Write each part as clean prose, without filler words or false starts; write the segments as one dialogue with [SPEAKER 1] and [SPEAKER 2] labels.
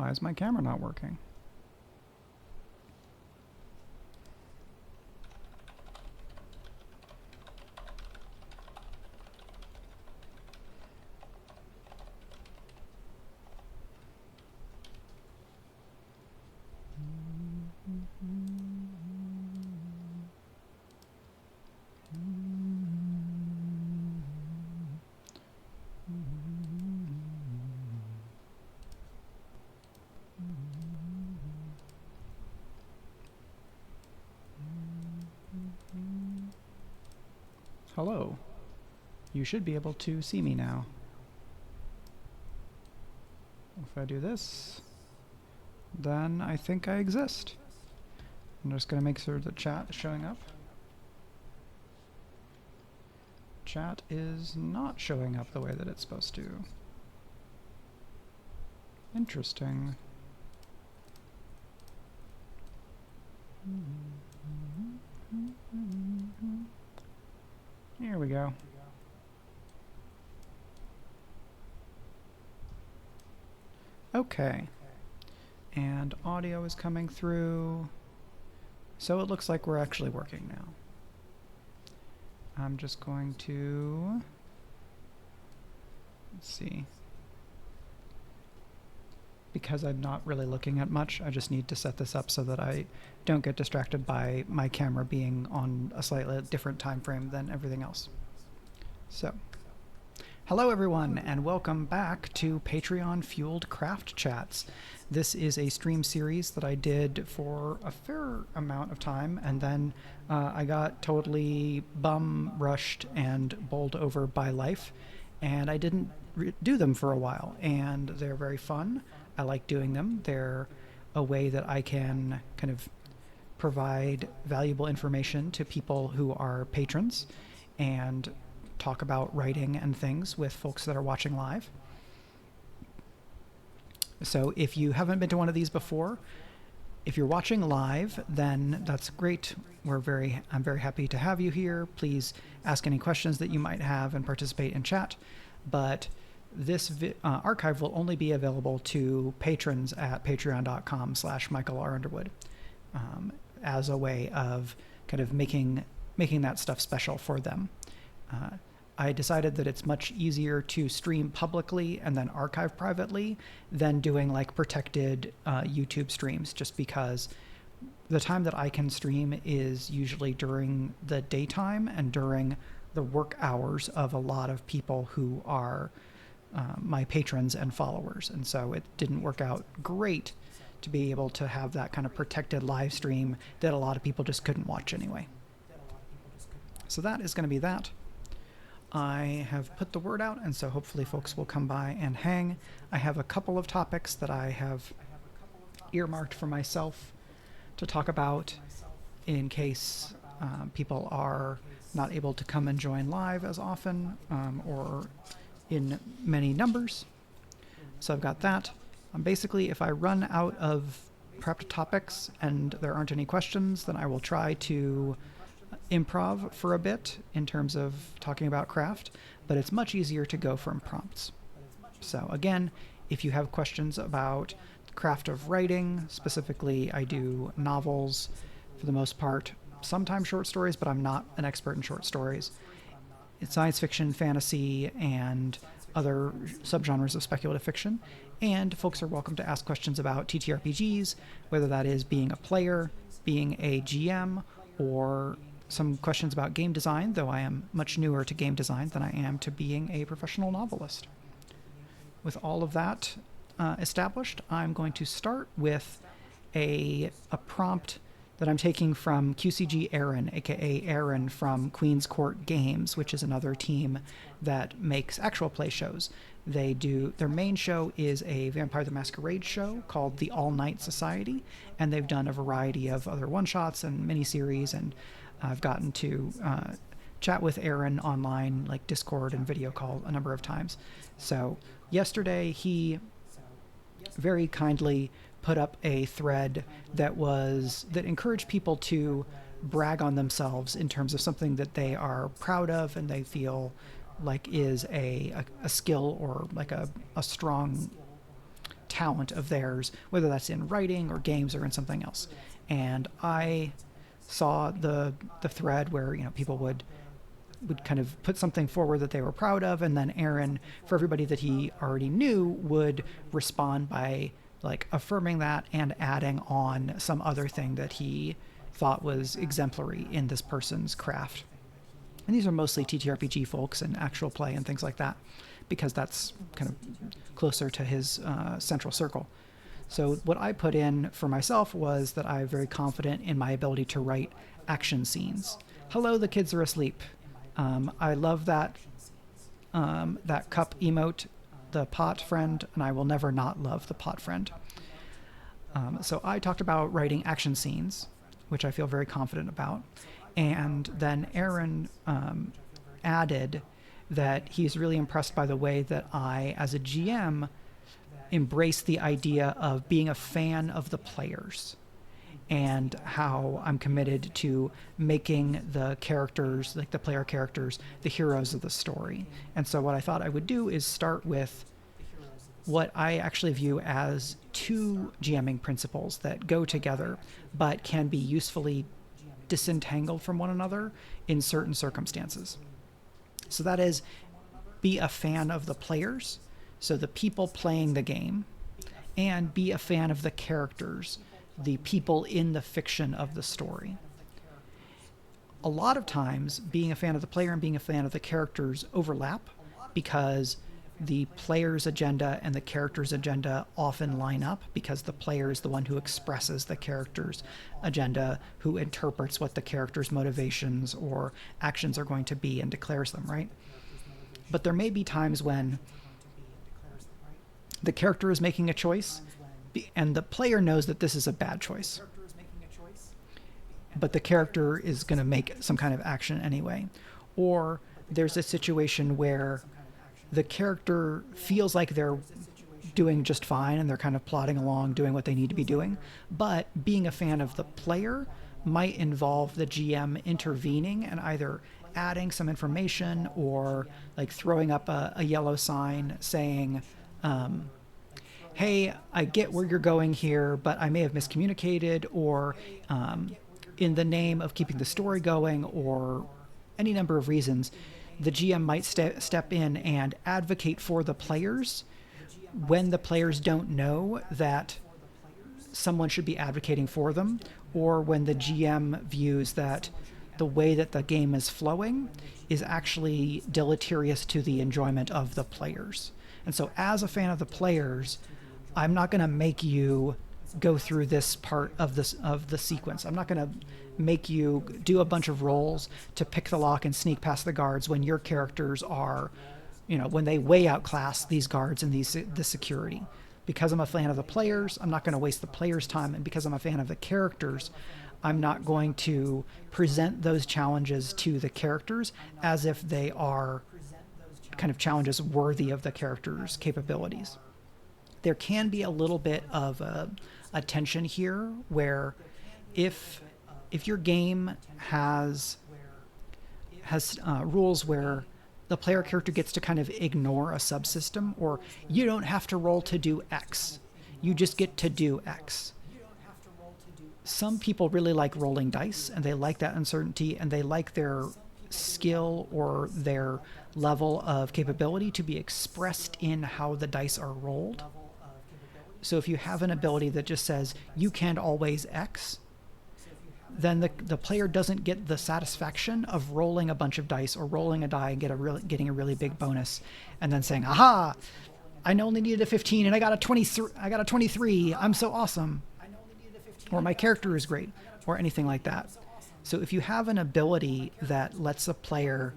[SPEAKER 1] Why is my camera not working? Hello. You should be able to see me now. If I do this, then I think I exist. I'm just going to make sure the chat is showing up. Chat is not showing up the way that it's supposed to. Interesting. Here we go. Okay. And audio is coming through. So it looks like we're actually working now. I'm just going to, let's see. Because I'm not really looking at much, I just need to set this up so that I don't get distracted by my camera being on a slightly different time frame than everything else. So, hello everyone, and welcome back to Patreon-fueled Craft Chats. This is a stream series that I did for a fair amount of time, and then I got totally bum-rushed and bowled over by life, and I didn't do them for a while, and they're very fun. I like doing them. They're a way that I can kind of provide valuable information to people who are patrons and talk about writing and things with folks that are watching live. So if you haven't been to one of these before, if you're watching live, then that's great. I'm very happy to have you here. Please ask any questions that you might have and participate in chat. But this archive will only be available to patrons at patreon.com/MichaelRUnderwood as a way of kind of making that stuff special for them. I decided that it's much easier to stream publicly and then archive privately than doing like protected YouTube streams, just because the time that I can stream is usually during the daytime and during the work hours of a lot of people who are my patrons and followers. And so it didn't work out great to be able to have that kind of protected live stream that a lot of people just couldn't watch anyway. So that is going to be that. I have put the word out, and so hopefully folks will come by and hang. I have a couple of topics that I have earmarked for myself to talk about in case people are not able to come and join live as often or in many numbers. So I've got that. Basically, if I run out of prepped topics and there aren't any questions, then I will try to improv for a bit in terms of talking about craft, but it's much easier to go from prompts. So again, if you have questions about craft of writing, specifically I do novels for the most part, sometimes short stories, but I'm not an expert in short stories. It's science fiction, fantasy, and other subgenres of speculative fiction. And folks are welcome to ask questions about TTRPGs, whether that is being a player, being a GM, or some questions about game design, though I am much newer to game design than I am to being a professional novelist. With all of that established, I'm going to start with a prompt that I'm taking from QCG Aaron, aka Aaron from Queen's Court Games, which is another team that makes actual play shows. Their main show is a Vampire the Masquerade show called The All Night Society, and they've done a variety of other one-shots and miniseries, and I've gotten to chat with Aaron online, like Discord and video call a number of times. So yesterday he very kindly put up a thread that encouraged people to brag on themselves in terms of something that they are proud of and they feel like is a skill or like a strong talent of theirs, whether that's in writing or games or in something else. And I saw the thread where, people would kind of put something forward that they were proud of, and then Aaron, for everybody that he already knew, would respond by like affirming that and adding on some other thing that he thought was exemplary in this person's craft. And these are mostly TTRPG folks and actual play and things like that, because that's kind of closer to his central circle. So what I put in for myself was that I'm very confident in my ability to write action scenes. Hello, the kids are asleep. I love that cup emote, the pot friend, and I will never not love the pot friend. So I talked about writing action scenes, which I feel very confident about. And then Aaron added that he's really impressed by the way that I, as a GM, embrace the idea of being a fan of the players, and how I'm committed to making the characters, like the player characters, the heroes of the story. And so what I thought I would do is start with what I actually view as two GMing principles that go together, but can be usefully disentangled from one another in certain circumstances. So that is, be a fan of the players, so the people playing the game, and be a fan of the characters, the people in the fiction of the story. A lot of times, being a fan of the player and being a fan of the characters overlap, because the player's agenda and the character's agenda often line up, because the player is the one who expresses the character's agenda, who interprets what the character's motivations or actions are going to be and declares them, right? But there may be times when the character is making a choice and the player knows that this is a bad choice, but the character is going to make some kind of action anyway. Or there's a situation where the character feels like they're doing just fine and they're kind of plodding along, doing what they need to be doing, but being a fan of the player might involve the GM intervening and either adding some information or like throwing up a yellow sign saying, hey, I get where you're going here, but I may have miscommunicated, or in the name of keeping the story going, or any number of reasons, the GM might step in and advocate for the players when the players don't know that someone should be advocating for them, or when the GM views that the way that the game is flowing is actually deleterious to the enjoyment of the players. And so as a fan of the players, I'm not going to make you go through this part of the sequence. I'm not going to make you do a bunch of rolls to pick the lock and sneak past the guards when your characters are, when they way outclass these guards and the security. Because I'm a fan of the players, I'm not going to waste the players' time. And because I'm a fan of the characters, I'm not going to present those challenges to the characters as if they are kind of challenges worthy of the characters' capabilities. There can be a little bit of a tension here where if your game has rules where the player character gets to kind of ignore a subsystem, or you don't have to roll to do X, you just get to do X. Some people really like rolling dice, and they like that uncertainty, and they like their skill or their level of capability to be expressed in how the dice are rolled. So if you have an ability that just says you can't always X, then the player doesn't get the satisfaction of rolling a bunch of dice or rolling a die and getting a really big bonus, and then saying, "Aha! I only needed a 15 and I got a 23. I'm so awesome," or "My character is great," or anything like that. So if you have an ability that lets a player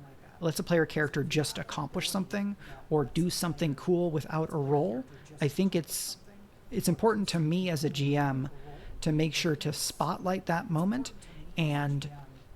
[SPEAKER 1] character just accomplish something or do something cool without a roll, I think it's important to me as a GM to make sure to spotlight that moment and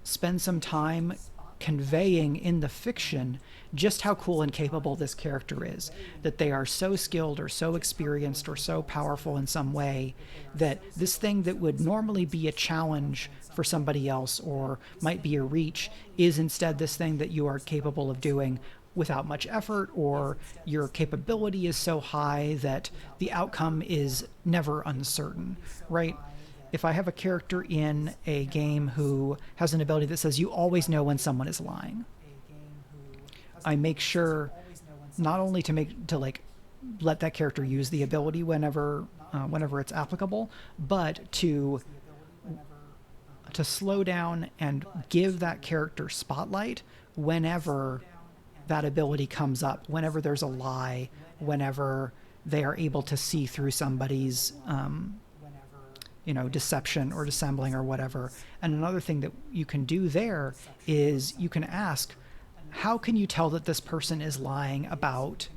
[SPEAKER 1] spend some time conveying in the fiction just how cool and capable this character is, that they are so skilled or so experienced or so powerful in some way that this thing that would normally be a challenge for somebody else or might be a reach is instead this thing that you are capable of doing without much effort, or your capability is so high that the outcome is never uncertain, right? If I have a character in a game who has an ability that says you always know when someone is lying, I make sure not only to like let that character use the ability whenever it's applicable, but to slow down and give that character spotlight whenever that ability comes up, whenever there's a lie, whenever they are able to see through somebody's deception or dissembling or whatever. And another thing that you can do there is you can ask, how can you tell that this person is lying about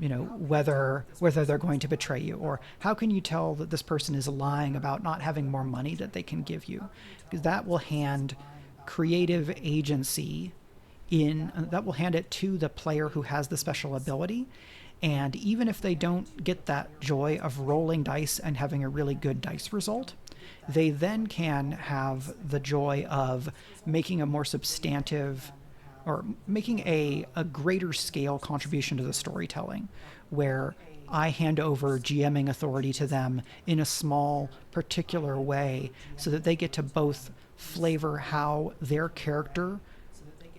[SPEAKER 1] whether they're going to betray you, or how can you tell that this person is lying about not having more money that they can give you? Because that will hand creative agency that will hand it to the player who has the special ability. And even if they don't get that joy of rolling dice and having a really good dice result, they then can have the joy of making a more substantive, or making a greater scale contribution to the storytelling, where I hand over GMing authority to them in a small, particular way so that they get to both flavor how their character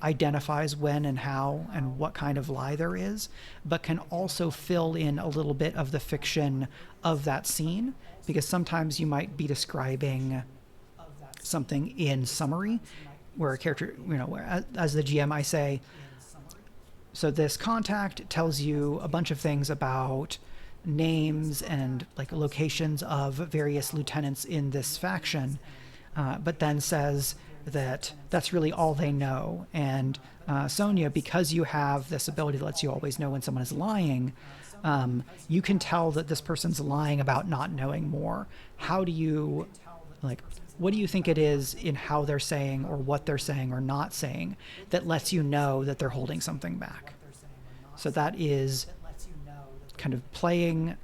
[SPEAKER 1] identifies when and how and what kind of lie there is, but can also fill in a little bit of the fiction of that scene, because sometimes you might be describing something in summary where a character, where as the GM I say, so this contact tells you a bunch of things about names and like locations of various lieutenants in this faction, but then says that that's really all they know. And Sonia, because you have this ability that lets you always know when someone is lying, you can tell that this person's lying about not knowing more. How do you, what do you think it is in how they're saying or what they're saying or not saying that lets you know that they're holding something back? So that is kind of playing,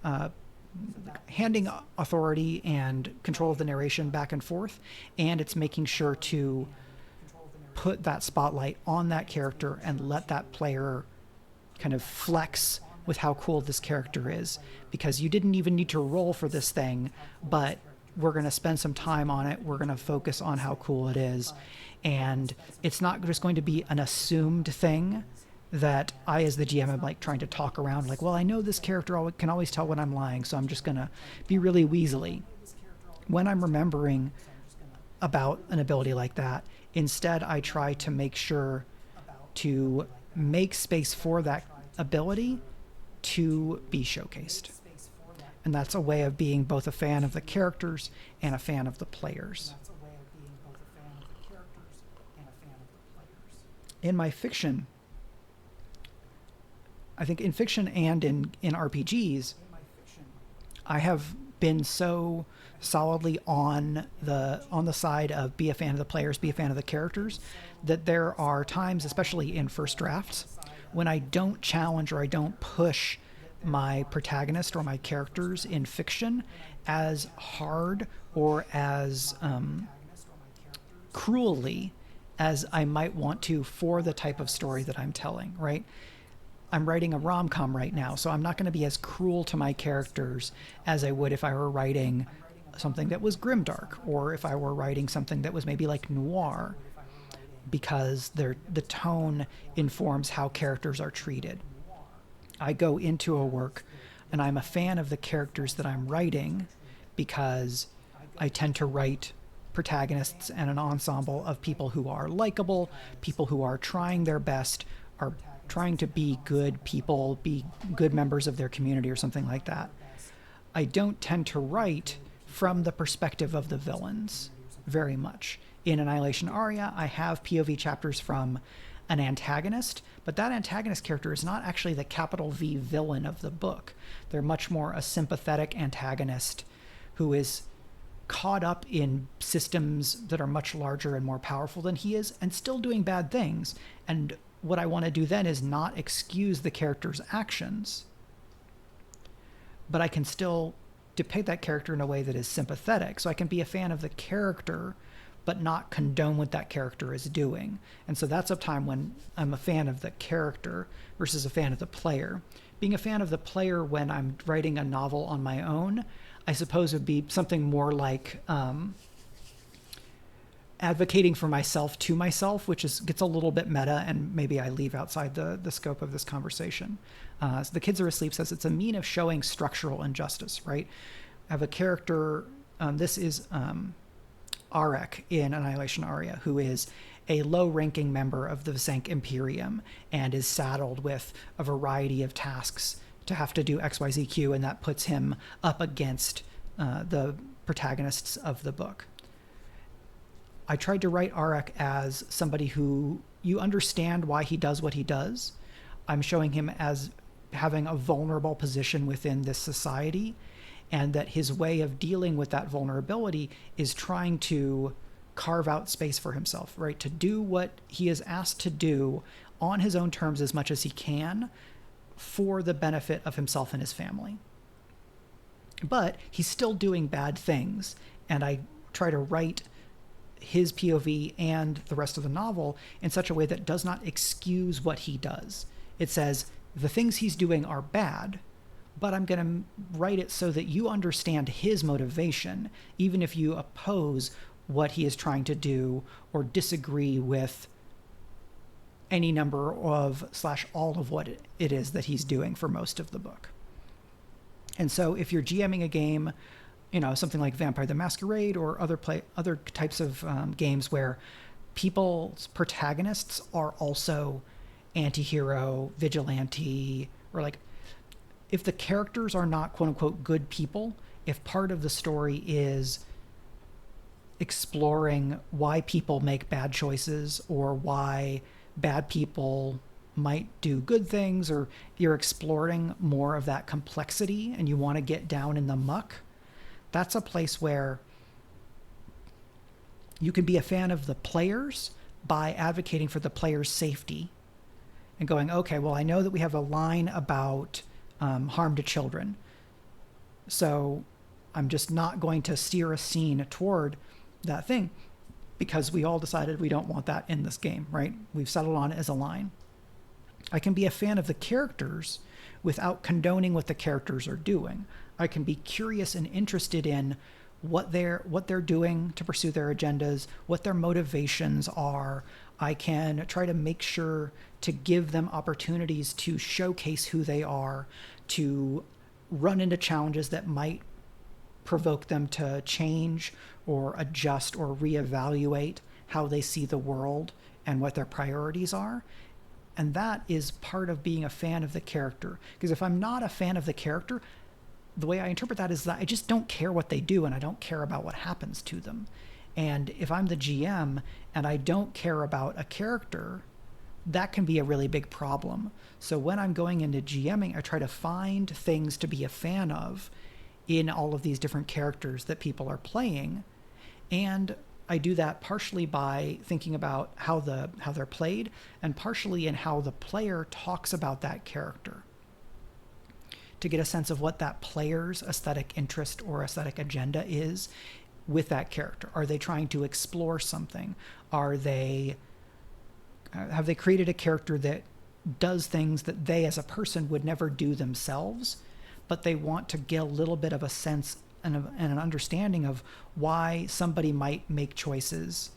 [SPEAKER 1] handing authority and control of the narration back and forth, and it's making sure to put that spotlight on that character and let that player kind of flex with how cool this character is, because you didn't even need to roll for this thing, but we're going to spend some time on it. We're going to focus on how cool it is. And it's not just going to be an assumed thing that I, as the GM, am like trying to talk around like, well, I know this character can always tell when I'm lying, so I'm just going to be really weaselly. When I'm remembering about an ability like that, instead I try to make sure to make space for that ability to be showcased. And that's a way of being both a fan of the characters and a fan of the players. In my fiction, I think in fiction and in RPGs, I have been so solidly on the side of be a fan of the players, be a fan of the characters, that there are times, especially in first drafts, when I don't challenge or I don't push my protagonist or my characters in fiction as hard or as cruelly as I might want to for the type of story that I'm telling, right? I'm writing a rom-com right now, so I'm not going to be as cruel to my characters as I would if I were writing something that was grimdark, or if I were writing something that was maybe like noir, because the tone informs how characters are treated. I go into a work and I'm a fan of the characters that I'm writing because I tend to write protagonists and an ensemble of people who are likable, people who are trying their best, are trying to be good people, be good members of their community or something like that. I don't tend to write from the perspective of the villains very much. In Annihilation Aria, I have POV chapters from an antagonist, but that antagonist character is not actually the capital V villain of the book. They're much more a sympathetic antagonist who is caught up in systems that are much larger and more powerful than he is and still doing bad things. And what I want to do then is not excuse the character's actions, but I can still depict that character in a way that is sympathetic. So I can be a fan of the character, but not condone what that character is doing. And so that's a time when I'm a fan of the character versus a fan of the player. Being a fan of the player when I'm writing a novel on my own, I suppose would be something more like advocating for myself to myself, which gets a little bit meta, and maybe I leave outside the scope of this conversation. So The Kids Are Asleep says it's a mean of showing structural injustice, right? I have a character, this is Arek in Annihilation Aria, who is a low-ranking member of the Zank Imperium and is saddled with a variety of tasks to have to do XYZQ, and that puts him up against the protagonists of the book. I tried to write Arek as somebody who you understand why he does what he does. I'm showing him as having a vulnerable position within this society, and that his way of dealing with that vulnerability is trying to carve out space for himself, right? To do what he is asked to do on his own terms as much as he can for the benefit of himself and his family. But he's still doing bad things, and I try to write his POV and the rest of the novel in such a way that does not excuse what he does. It says the things he's doing are bad, but I'm going to write it so that you understand his motivation, even if you oppose what he is trying to do or disagree with any number of / all of what it is that he's doing for most of the book. And so if you're GMing a game, something like Vampire the Masquerade or other types of games where people's protagonists are also anti-hero, vigilante, or like, if the characters are not quote unquote good people, if part of the story is exploring why people make bad choices or why bad people might do good things, or you're exploring more of that complexity and you want to get down in the muck, that's a place where you can be a fan of the players by advocating for the players' safety and going, okay, well, I know that we have a line about harm to children, so I'm just not going to steer a scene toward that thing because we all decided we don't want that in this game, right? We've settled on it as a line. I can be a fan of the characters without condoning what the characters are doing. I can be curious and interested in what they're doing to pursue their agendas, what their motivations are. I can try to make sure to give them opportunities to showcase who they are, to run into challenges that might provoke them to change or adjust or reevaluate how they see the world and what their priorities are. And that is part of being a fan of the character. Because if I'm not a fan of the character, the way I interpret that is that I just don't care what they do and I don't care about what happens to them. And if I'm the GM and I don't care about a character, that can be a really big problem. So when I'm going into GMing, I try to find things to be a fan of in all of these different characters that people are playing. And I do that partially by thinking about how they're played, and partially in how the player talks about that character, to get a sense of what that player's aesthetic interest or aesthetic agenda is with that character. Are they trying to explore something? Have they created a character that does things that they as a person would never do themselves, but they want to get a little bit of a sense and an understanding of why somebody might make choices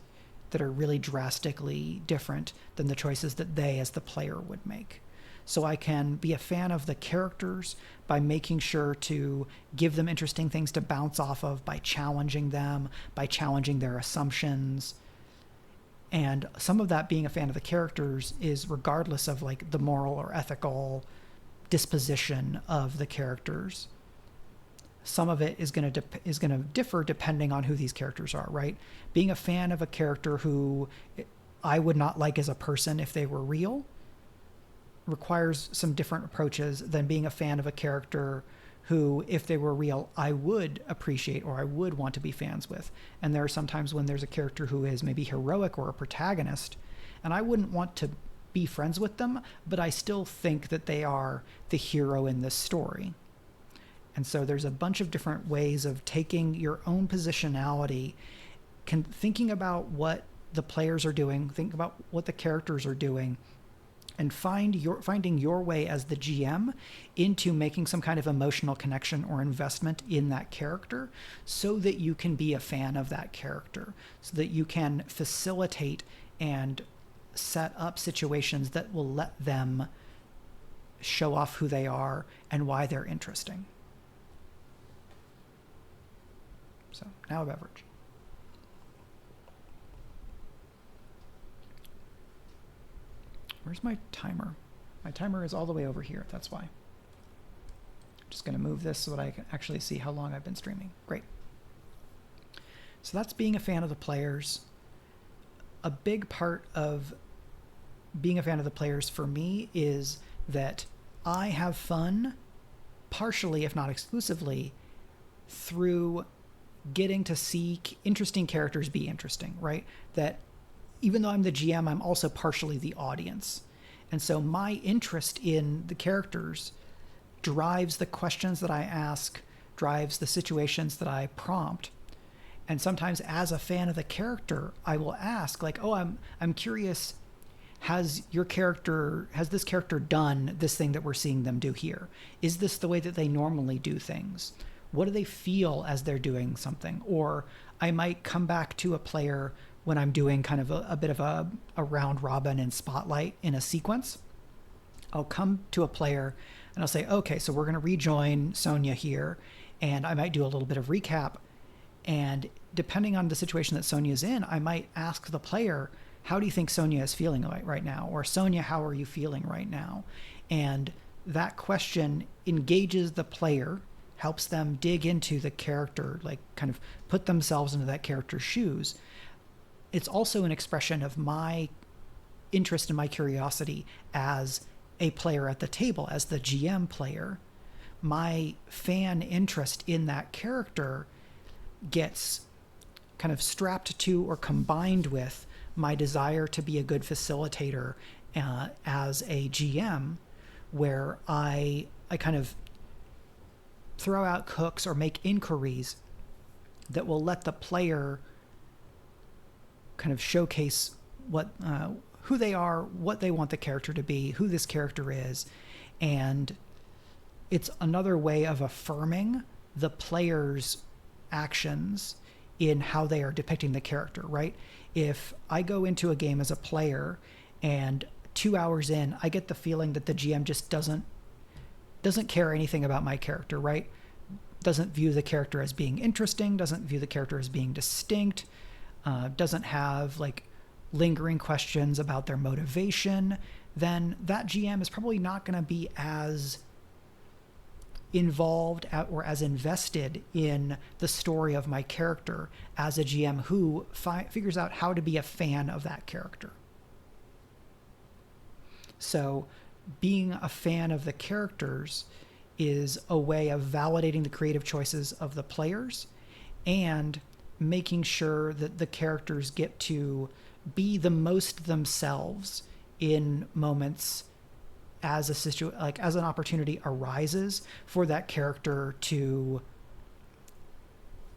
[SPEAKER 1] that are really drastically different than the choices that they as the player would make. So I can be a fan of the characters by making sure to give them interesting things to bounce off of, by challenging them, by challenging their assumptions. And some of that being a fan of the characters is regardless of like the moral or ethical disposition of the characters. Some of it is going to differ depending on who these characters are, right? Being a fan of a character who I would not like as a person if they were real requires some different approaches than being a fan of a character who, if they were real, I would appreciate or I would want to be fans with. And there are sometimes when there's a character who is maybe heroic or a protagonist, and I wouldn't want to be friends with them, but I still think that they are the hero in this story. And so there's a bunch of different ways of taking your own positionality, thinking about what the players are doing, think about what the characters are doing, and finding your way as the GM into making some kind of emotional connection or investment in that character so that you can be a fan of that character, so that you can facilitate and set up situations that will let them show off who they are and why they're interesting. So now a beverage. Where's my timer? My timer is all the way over here. That's why. I'm just going to move this so that I can actually see how long I've been streaming. Great. So that's being a fan of the players. A big part of being a fan of the players for me is that I have fun, partially, if not exclusively, through getting to see interesting characters be interesting, right? That even though I'm the GM, I'm also partially the audience. And so my interest in the characters drives the questions that I ask, drives the situations that I prompt. And sometimes as a fan of the character, I will ask like, oh, I'm curious, has this character done this thing that we're seeing them do here? Is this the way that they normally do things? What do they feel as they're doing something? Or I might come back to a player when I'm doing kind of a bit of a round robin and spotlight in a sequence. I'll come to a player and I'll say, okay, so we're going to rejoin Sonia here. And I might do a little bit of recap. And depending on the situation that Sonia's in, I might ask the player, how do you think Sonia is feeling right now? Or Sonia, how are you feeling right now? And that question engages the player, helps them dig into the character, like kind of put themselves into that character's shoes. It's also an expression of my interest and my curiosity as a player at the table, as the GM player. My fan interest in that character gets kind of strapped to or combined with my desire to be a good facilitator as a GM, where I kind of throw out hooks or make inquiries that will let the player kind of showcase what who they are, what they want the character to be, who this character is. And it's another way of affirming the player's actions in how they are depicting the character, right? If I go into a game as a player and 2 hours in, I get the feeling that the GM just doesn't care anything about my character, right? Doesn't view the character as being interesting, doesn't view the character as being distinct, doesn't have like lingering questions about their motivation, then that GM is probably not going to be as involved or as invested in the story of my character as a GM who figures out how to be a fan of that character. So being a fan of the characters is a way of validating the creative choices of the players and making sure that the characters get to be the most themselves in moments as as an opportunity arises for that character to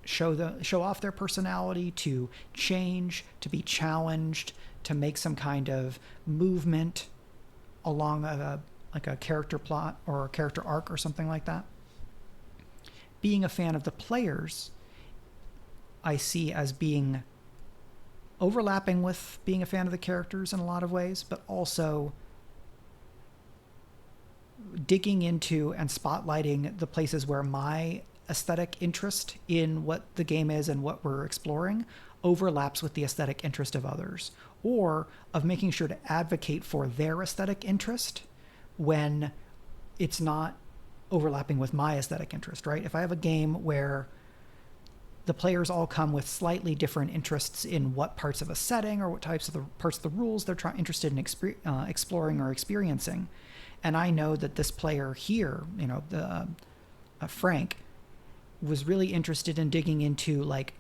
[SPEAKER 1] show off their personality, to change, to be challenged, to make some kind of movement along a character plot or a character arc or something like that. Being a fan of the players, I see as being overlapping with being a fan of the characters in a lot of ways, but also digging into and spotlighting the places where my aesthetic interest in what the game is and what we're exploring overlaps with the aesthetic interest of others, or of making sure to advocate for their aesthetic interest when it's not overlapping with my aesthetic interest, right? If I have a game where the players all come with slightly different interests in what parts of a setting or what types of the parts of the rules they're interested in exploring or experiencing, and I know that this player here, Frank, was really interested in digging into like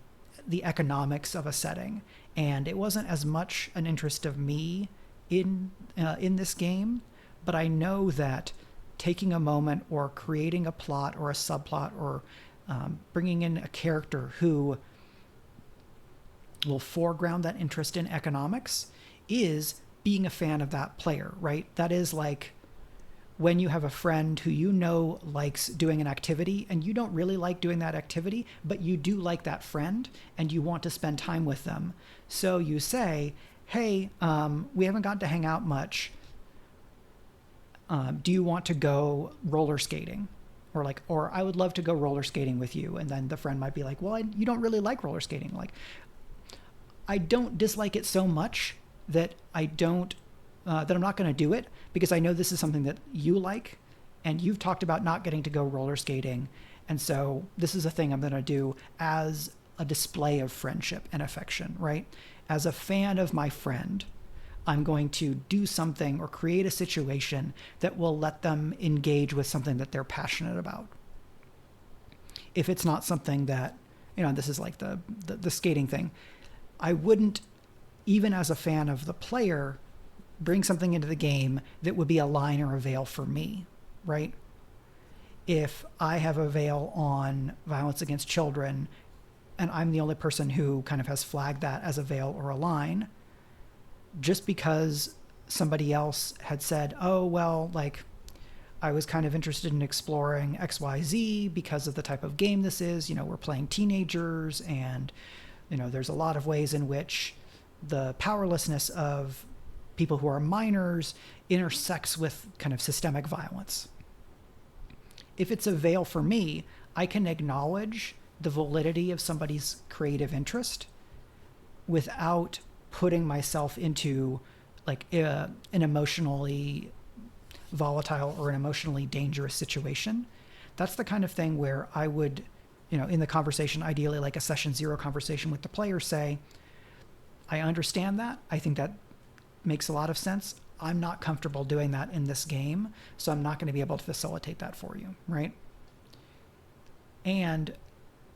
[SPEAKER 1] the economics of a setting, and it wasn't as much an interest of me in this game, but I know that taking a moment or creating a plot or a subplot or bringing in a character who will foreground that interest in economics is being a fan of that player, right? That is like when you have a friend who you know likes doing an activity and you don't really like doing that activity, but you do like that friend and you want to spend time with them. So you say, hey, we haven't gotten to hang out much. Do you want to go roller skating? Or I would love to go roller skating with you. And then the friend might be like, well, you don't really like roller skating. Like, I don't dislike it so much that that I'm not going to do it, because I know this is something that you like and you've talked about not getting to go roller skating. And so this is a thing I'm going to do as a display of friendship and affection, right? As a fan of my friend, I'm going to do something or create a situation that will let them engage with something that they're passionate about. If it's not something that, this is like the skating thing, I wouldn't, even as a fan of the player, bring something into the game that would be a line or a veil for me, right? If I have a veil on violence against children and I'm the only person who kind of has flagged that as a veil or a line, just because somebody else had said, oh, well, like, I was kind of interested in exploring XYZ because of the type of game this is, we're playing teenagers and, there's a lot of ways in which the powerlessness of people who are minors intersects with kind of systemic violence. If it's a veil for me, I can acknowledge the validity of somebody's creative interest without putting myself into like an emotionally volatile or an emotionally dangerous situation. That's the kind of thing where I would, in the conversation, ideally like a session 0 conversation with the player, say, I understand that. I think that makes a lot of sense. I'm not comfortable doing that in this game, so I'm not going to be able to facilitate that for you, right? And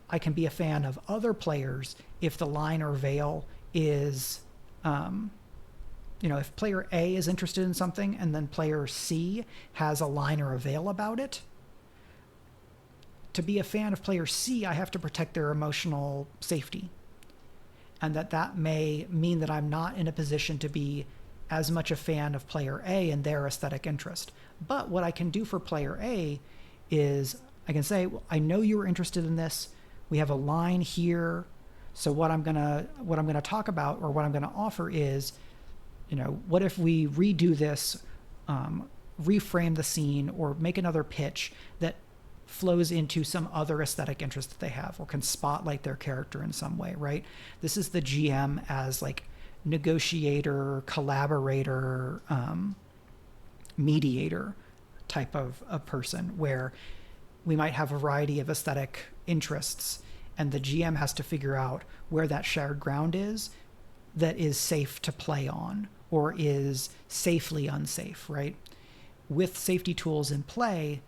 [SPEAKER 1] I can be a fan of other players if the line or veil is, if player A is interested in something and then player C has a line or a veil about it. To be a fan of player C, I have to protect their emotional safety. And that may mean that I'm not in a position to be as much a fan of player A and their aesthetic interest. But what I can do for player A is I can say, well, I know you were interested in this. We have a line here. So what I'm gonna talk about, or what I'm gonna offer is, what if we redo this, reframe the scene, or make another pitch that flows into some other aesthetic interest that they have, or can spotlight their character in some way, right? This is the GM as like negotiator, collaborator, mediator type of a person, where we might have a variety of aesthetic interests and the GM has to figure out where that shared ground is that is safe to play on or is safely unsafe, right? With safety tools in play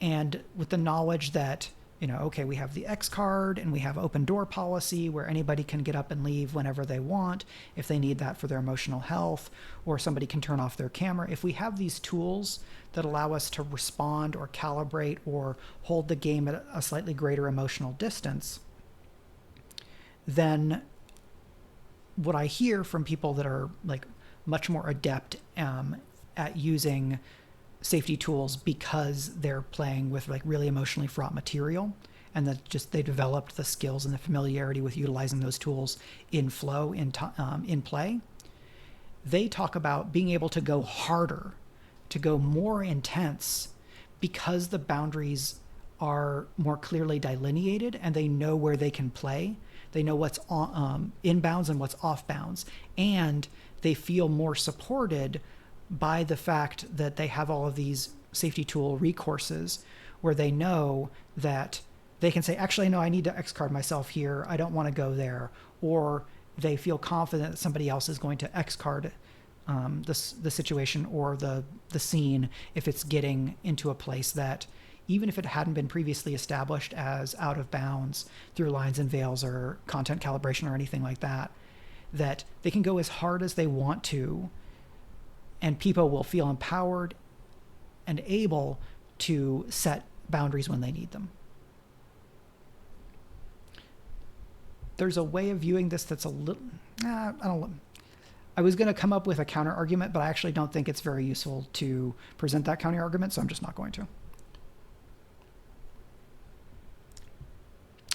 [SPEAKER 1] and with the knowledge that, okay, we have the X card and we have open door policy where anybody can get up and leave whenever they want if they need that for their emotional health, or somebody can turn off their camera. If we have these tools that allow us to respond or calibrate or hold the game at a slightly greater emotional distance, then what I hear from people that are like much more adept at using safety tools because they're playing with like really emotionally fraught material, and that just they developed the skills and the familiarity with utilizing those tools in flow, in play. They talk about being able to go harder, to go more intense, because the boundaries are more clearly delineated and they know where they can play. They know what's in bounds and what's off bounds, and they feel more supported by the fact that they have all of these safety tool recourses where they know that they can say, actually, no, I need to X card myself here. I don't want to go there. Or they feel confident that somebody else is going to X card the situation or the scene if it's getting into a place that, even if it hadn't been previously established as out of bounds through lines and veils or content calibration or anything like that, that they can go as hard as they want to, and people will feel empowered and able to set boundaries when they need them. there's a way of viewing this that's a little, I don't know. I was going to come up with a counter argument, but I actually don't think it's very useful to present that counter argument, so I'm just not going to.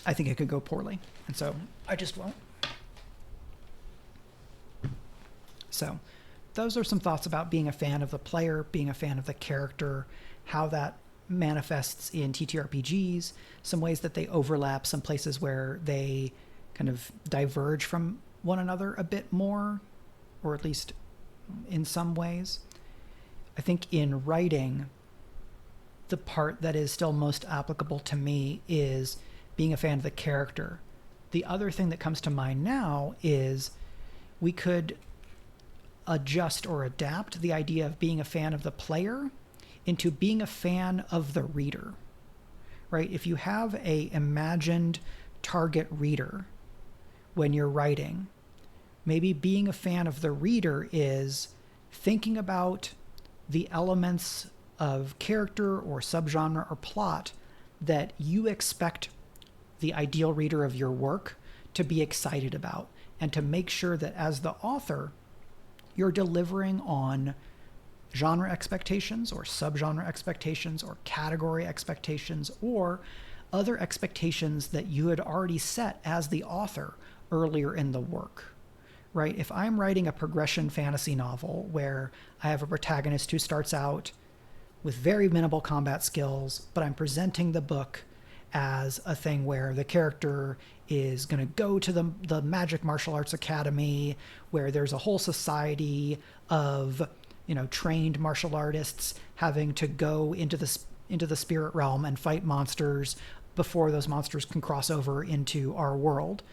[SPEAKER 1] I think it could go poorly, and so I just won't. So those are some thoughts about being a fan of the player, being a fan of the character, how that manifests in TTRPGs, some ways that they overlap, some places where they kind of diverge from one another a bit more, or at least in some ways. I think in writing, the part that is still most applicable to me is being a fan of the character. The other thing that comes to mind now is we could adjust or adapt the idea of being a fan of the player into being a fan of the reader, right? If you have a imagined target reader when you're writing, maybe being a fan of the reader is thinking about the elements of character or subgenre or plot that you expect the ideal reader of your work to be excited about, and to make sure that as the author, you're delivering on genre expectations or subgenre expectations or category expectations or other expectations that you had already set as the author earlier in the work, right? If I'm writing a progression fantasy novel where I have a protagonist who starts out with very minimal combat skills, but I'm presenting the book as a thing where the character is going to go to the Magic Martial Arts Academy, where there's a whole society of, trained martial artists having to go into the spirit realm and fight monsters before those monsters can cross over into our world.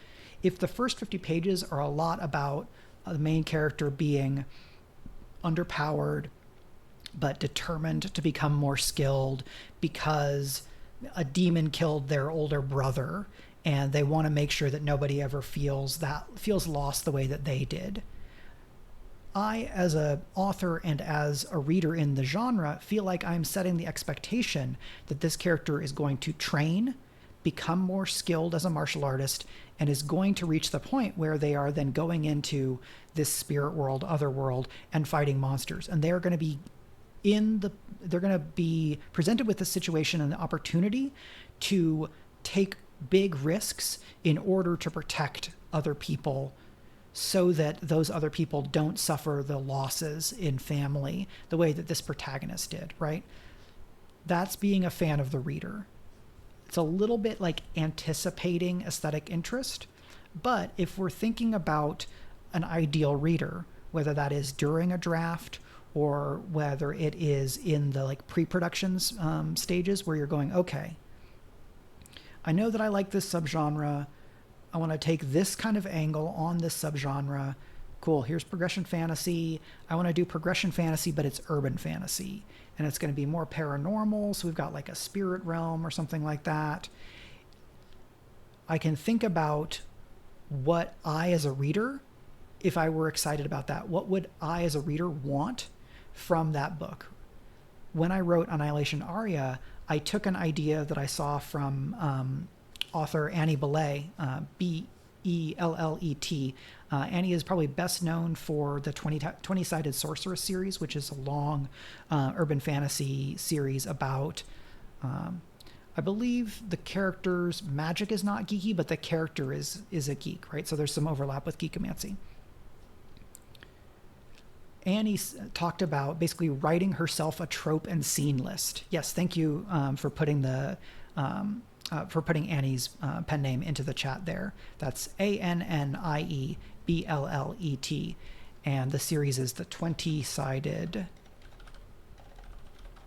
[SPEAKER 1] If the first 50 pages are a lot about the main character being underpowered but determined to become more skilled because a demon killed their older brother, and they want to make sure that nobody ever feels lost the way that they did. I, as an author and as a reader in the genre, feel like I'm setting the expectation that this character is going to train, become more skilled as a martial artist, and is going to reach the point where they are then going into this spirit world, other world, and fighting monsters. And they're going to be they're going to be presented with the situation and the opportunity to take big risks in order to protect other people, so that those other people don't suffer the losses in family the way that this protagonist did, right? That's being a fan of the reader. It's a little bit like anticipating aesthetic interest, but if we're thinking about an ideal reader, whether that is during a draft or whether it is in the pre-productions stages where you're going, okay, I know that I like this subgenre. I want to take this kind of angle on this subgenre. Cool, here's progression fantasy. I want to do progression fantasy, but it's urban fantasy. And it's going to be more paranormal, so we've got a spirit realm or something like that. I can think about what I, as a reader, if I were excited about that, what would I, as a reader, want from that book? When I wrote Annihilation Aria, I took an idea that I saw from author Annie Bellet, Bellet. Annie is probably best known for the 20-Sided Sorceress series, which is a long urban fantasy series about, I believe the character's magic is not geeky, but the character is a geek, right? So there's some overlap with geekomancy. Annie talked about basically writing herself a trope and scene list. Yes, thank you for putting Annie's pen name into the chat there. That's ANNIEBLLET, and the series is the 20-Sided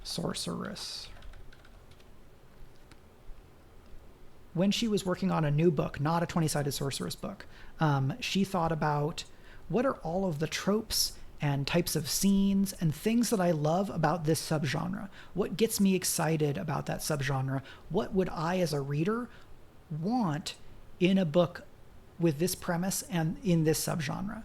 [SPEAKER 1] Sorceress. When she was working on a new book, not a 20-Sided Sorceress book, she thought about what are all of the tropes and types of scenes and things that I love about this subgenre. What gets me excited about that subgenre? What would I, as a reader, want in a book with this premise and in this subgenre?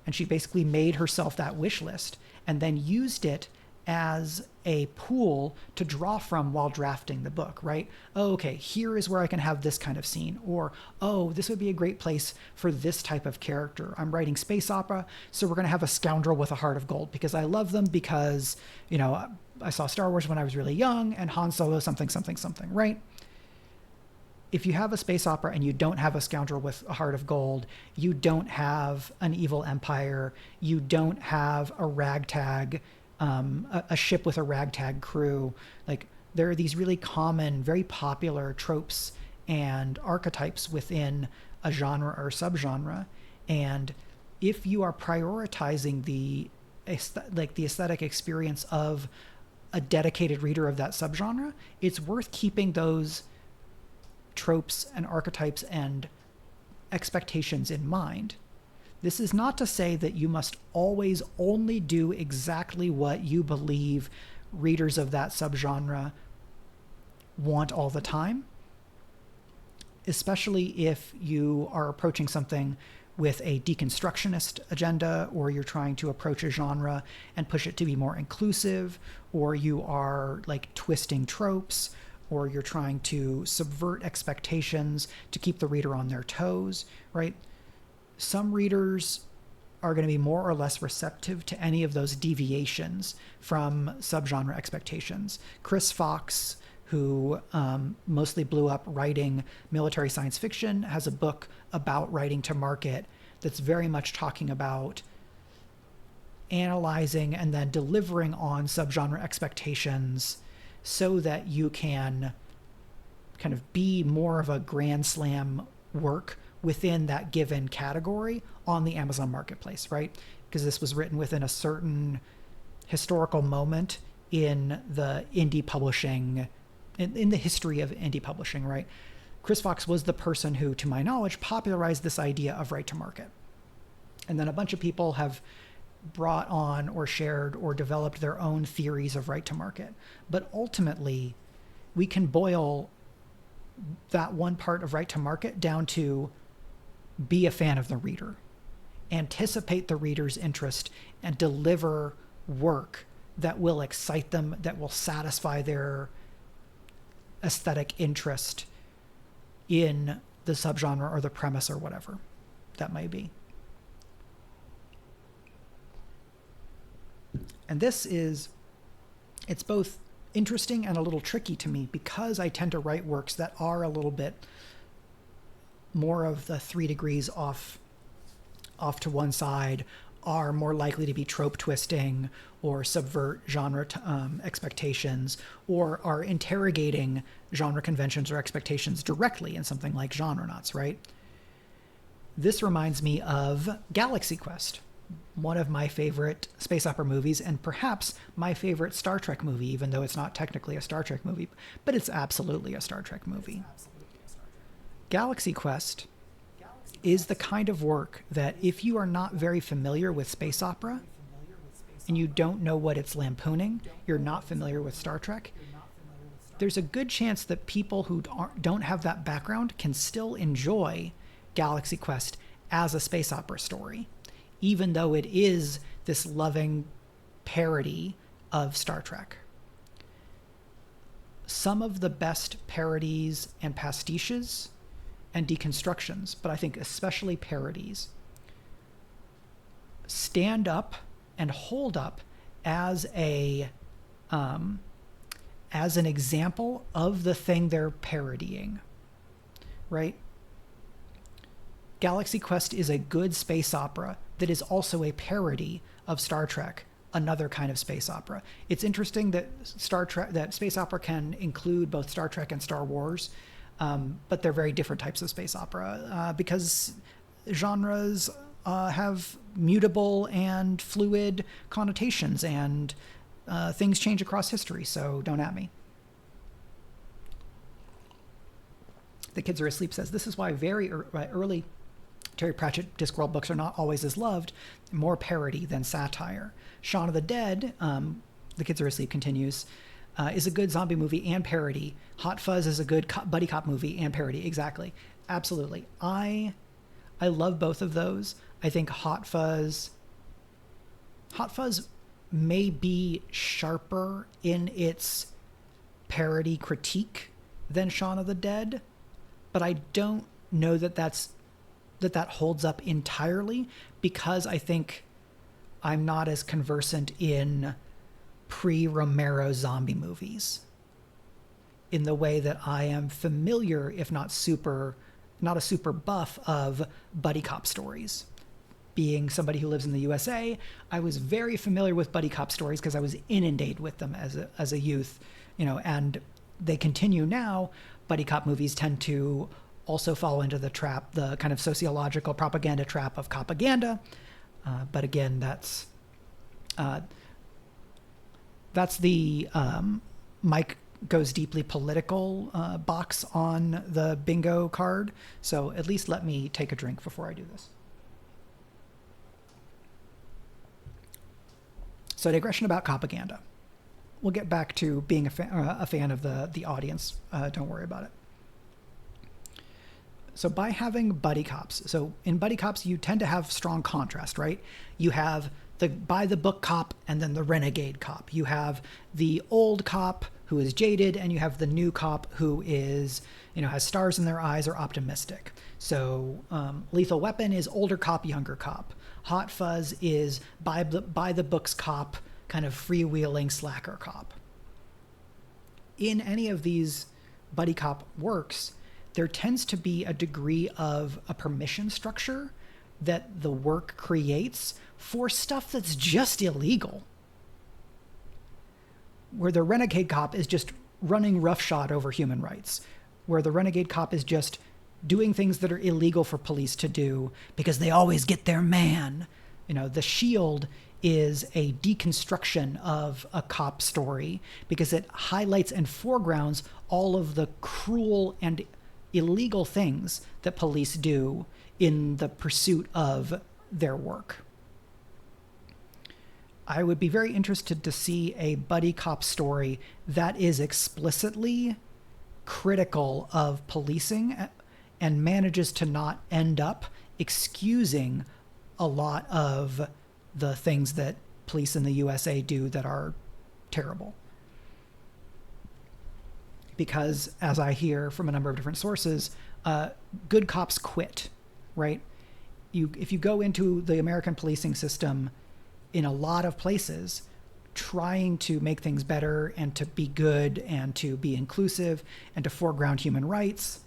[SPEAKER 1] And she basically made herself that wish list and then used it as a pool to draw from while drafting the book, right? Oh, okay, here is where I can have this kind of scene. Or, oh, this would be a great place for this type of character. I'm writing space opera, so we're going to have a scoundrel with a heart of gold because I love them because, I saw Star Wars when I was really young and Han Solo something, something, something, right? If you have a space opera and you don't have a scoundrel with a heart of gold, you don't have an evil empire, you don't have a ragtag a ship with a ragtag crew. Like, there are these really common, very popular tropes and archetypes within a genre or subgenre. And if you are prioritizing the aesthetic experience of a dedicated reader of that subgenre, it's worth keeping those tropes and archetypes and expectations in mind. This is not to say that you must always only do exactly what you believe readers of that subgenre want all the time, especially if you are approaching something with a deconstructionist agenda, or you're trying to approach a genre and push it to be more inclusive, or you are like twisting tropes, or you're trying to subvert expectations to keep the reader on their toes, right? Some readers are going to be more or less receptive to any of those deviations from subgenre expectations. Chris Fox, who mostly blew up writing military science fiction, has a book about writing to market that's very much talking about analyzing and then delivering on subgenre expectations so that you can kind of be more of a grand slam work within that given category on the Amazon marketplace, right? Because this was written within a certain historical moment in the indie publishing, in the history of indie publishing, right? Chris Fox was the person who, to my knowledge, popularized this idea of right to market. And then a bunch of people have brought on or shared or developed their own theories of right to market. But ultimately, we can boil that one part of right to market down to be a fan of the reader, anticipate the reader's interest, and deliver work that will excite them, that will satisfy their aesthetic interest in the subgenre or the premise or whatever that may be. And it's both interesting and a little tricky to me because I tend to write works that are a little bit more of the 3 degrees off to one side, are more likely to be trope twisting or subvert genre expectations, or are interrogating genre conventions or expectations directly in something like Genrenauts, right? This reminds me of Galaxy Quest, one of my favorite space opera movies, and perhaps my favorite Star Trek movie, even though it's not technically a Star Trek movie, but it's absolutely a Star Trek movie. Galaxy Quest is the kind of work that if you are not very familiar with space opera and you don't know what it's lampooning, you're not familiar with Star Trek, there's a good chance that people who don't have that background can still enjoy Galaxy Quest as a space opera story, even though it is this loving parody of Star Trek. Some of the best parodies and pastiches and deconstructions, but I think especially parodies, stand up and hold up as an example of the thing they're parodying, right? Galaxy Quest is a good space opera that is also a parody of Star Trek, another kind of space opera. It's interesting that that space opera can include both Star Trek and Star Wars, but they're very different types of space opera because genres have mutable and fluid connotations, and things change across history, so don't at me. The Kids Are Asleep says, this is why very early Terry Pratchett Discworld books are not always as loved, more parody than satire. Shaun of the Dead, The Kids Are Asleep continues, is a good zombie movie and parody. Hot Fuzz is a good buddy cop movie and parody. Exactly. Absolutely. I love both of those. I think Hot Fuzz may be sharper in its parody critique than Shaun of the Dead, but I don't know that that holds up entirely, because I think I'm not as conversant in pre-Romero zombie movies in the way that I am familiar, if not a super buff, of buddy cop stories. Being somebody who lives in the USA, I was very familiar with buddy cop stories because I was inundated with them as a youth, and they continue now. Buddy cop movies tend to also fall into the kind of sociological propaganda trap of propaganda. But again, that's the Mike Goes Deeply Political box on the bingo card. So at least let me take a drink before I do this. So digression about propaganda. We'll get back to being a fan of the audience. Don't worry about it. So by having buddy cops, so in buddy cops, you tend to have strong contrast, right? You have the by the book cop and then the renegade cop. You have the old cop who is jaded, and you have the new cop who is, has stars in their eyes or optimistic. So Lethal Weapon is older cop, younger cop. Hot Fuzz is by the books cop, kind of freewheeling slacker cop. In any of these buddy cop works, there tends to be a degree of a permission structure that the work creates for stuff that's just illegal. Where the renegade cop is just running roughshod over human rights. Where the renegade cop is just doing things that are illegal for police to do because they always get their man. The Shield is a deconstruction of a cop story because it highlights and foregrounds all of the cruel and illegal things that police do in the pursuit of their work. I would be very interested to see a buddy cop story that is explicitly critical of policing and manages to not end up excusing a lot of the things that police in the USA do that are terrible. Because, as I hear from a number of different sources, good cops quit, right? If you go into the American policing system in a lot of places, trying to make things better and to be good and to be inclusive and to foreground human rights,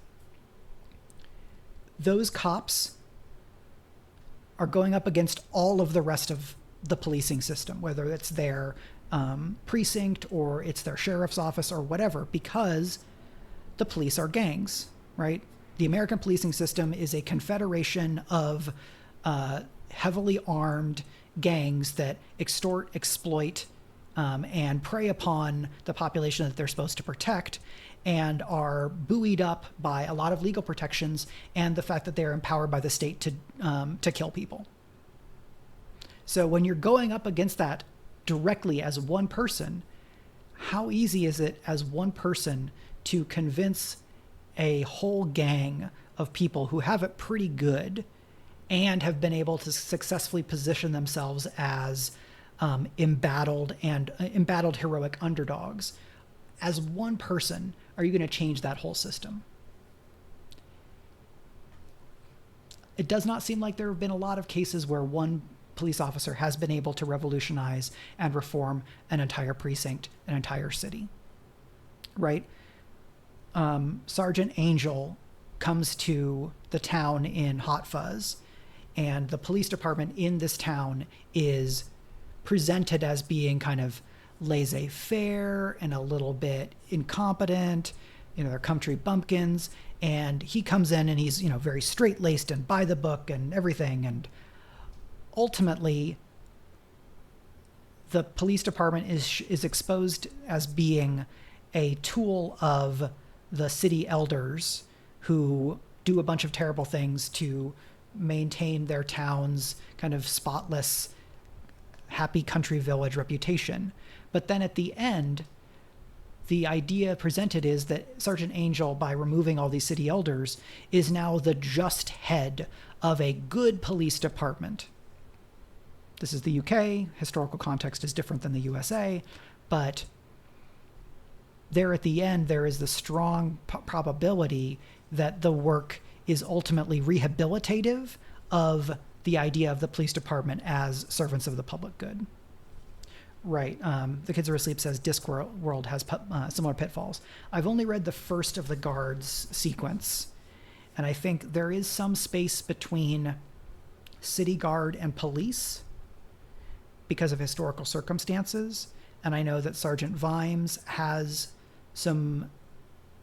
[SPEAKER 1] those cops are going up against all of the rest of the policing system, whether it's their precinct or it's their sheriff's office or whatever, because the police are gangs, right? The American policing system is a confederation of heavily armed gangs that extort, exploit, and prey upon the population that they're supposed to protect, and are buoyed up by a lot of legal protections and the fact that they're empowered by the state to kill people. So when you're going up against that directly as one person, how easy is it as one person to convince a whole gang of people who have it pretty good and have been able to successfully position themselves as embattled heroic underdogs? As one person, are you going to change that whole system? It does not seem like there have been a lot of cases where one police officer has been able to revolutionize and reform an entire precinct, an entire city, right? Sergeant Angel comes to the town in Hot Fuzz, and the police department in this town is presented as being kind of laissez-faire and a little bit incompetent. They're country bumpkins, and he comes in and he's, very straight-laced and by the book and everything. And ultimately, the police department is exposed as being a tool of the city elders who do a bunch of terrible things to maintain their town's kind of spotless, happy country village reputation. But then at the end, the idea presented is that Sergeant Angel, by removing all these city elders, is now the just head of a good police department. This is the UK. Historical context is different than the USA, but there at the end, there is the strong probability that the work is ultimately rehabilitative of the idea of the police department as servants of the public good. Right. The Kids Are Asleep says Discworld has similar pitfalls. I've only read the first of the guards sequence, and I think there is some space between city guard and police because of historical circumstances. And I know that Sergeant Vimes has some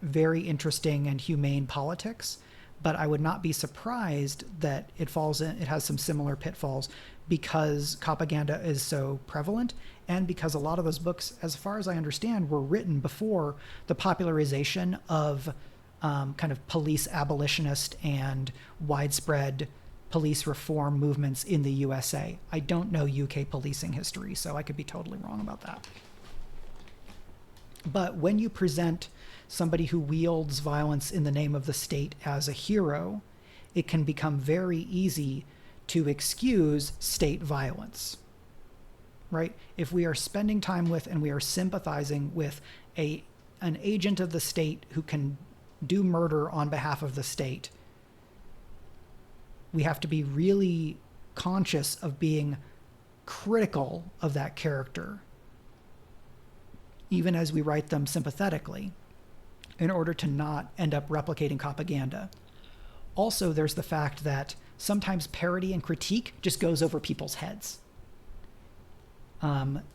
[SPEAKER 1] very interesting and humane politics, but I would not be surprised that it has some similar pitfalls because propaganda is so prevalent, and because a lot of those books, as far as I understand, were written before the popularization of kind of police abolitionist and widespread police reform movements in the USA. I don't know UK policing history, so I could be totally wrong about that. But when you present somebody who wields violence in the name of the state as a hero, it can become very easy to excuse state violence, right? If we are spending time with and we are sympathizing with an agent of the state who can do murder on behalf of the state, we have to be really conscious of being critical of that character, even as we write them sympathetically, in order to not end up replicating propaganda. Also, there's the fact that sometimes parody and critique just goes over people's heads.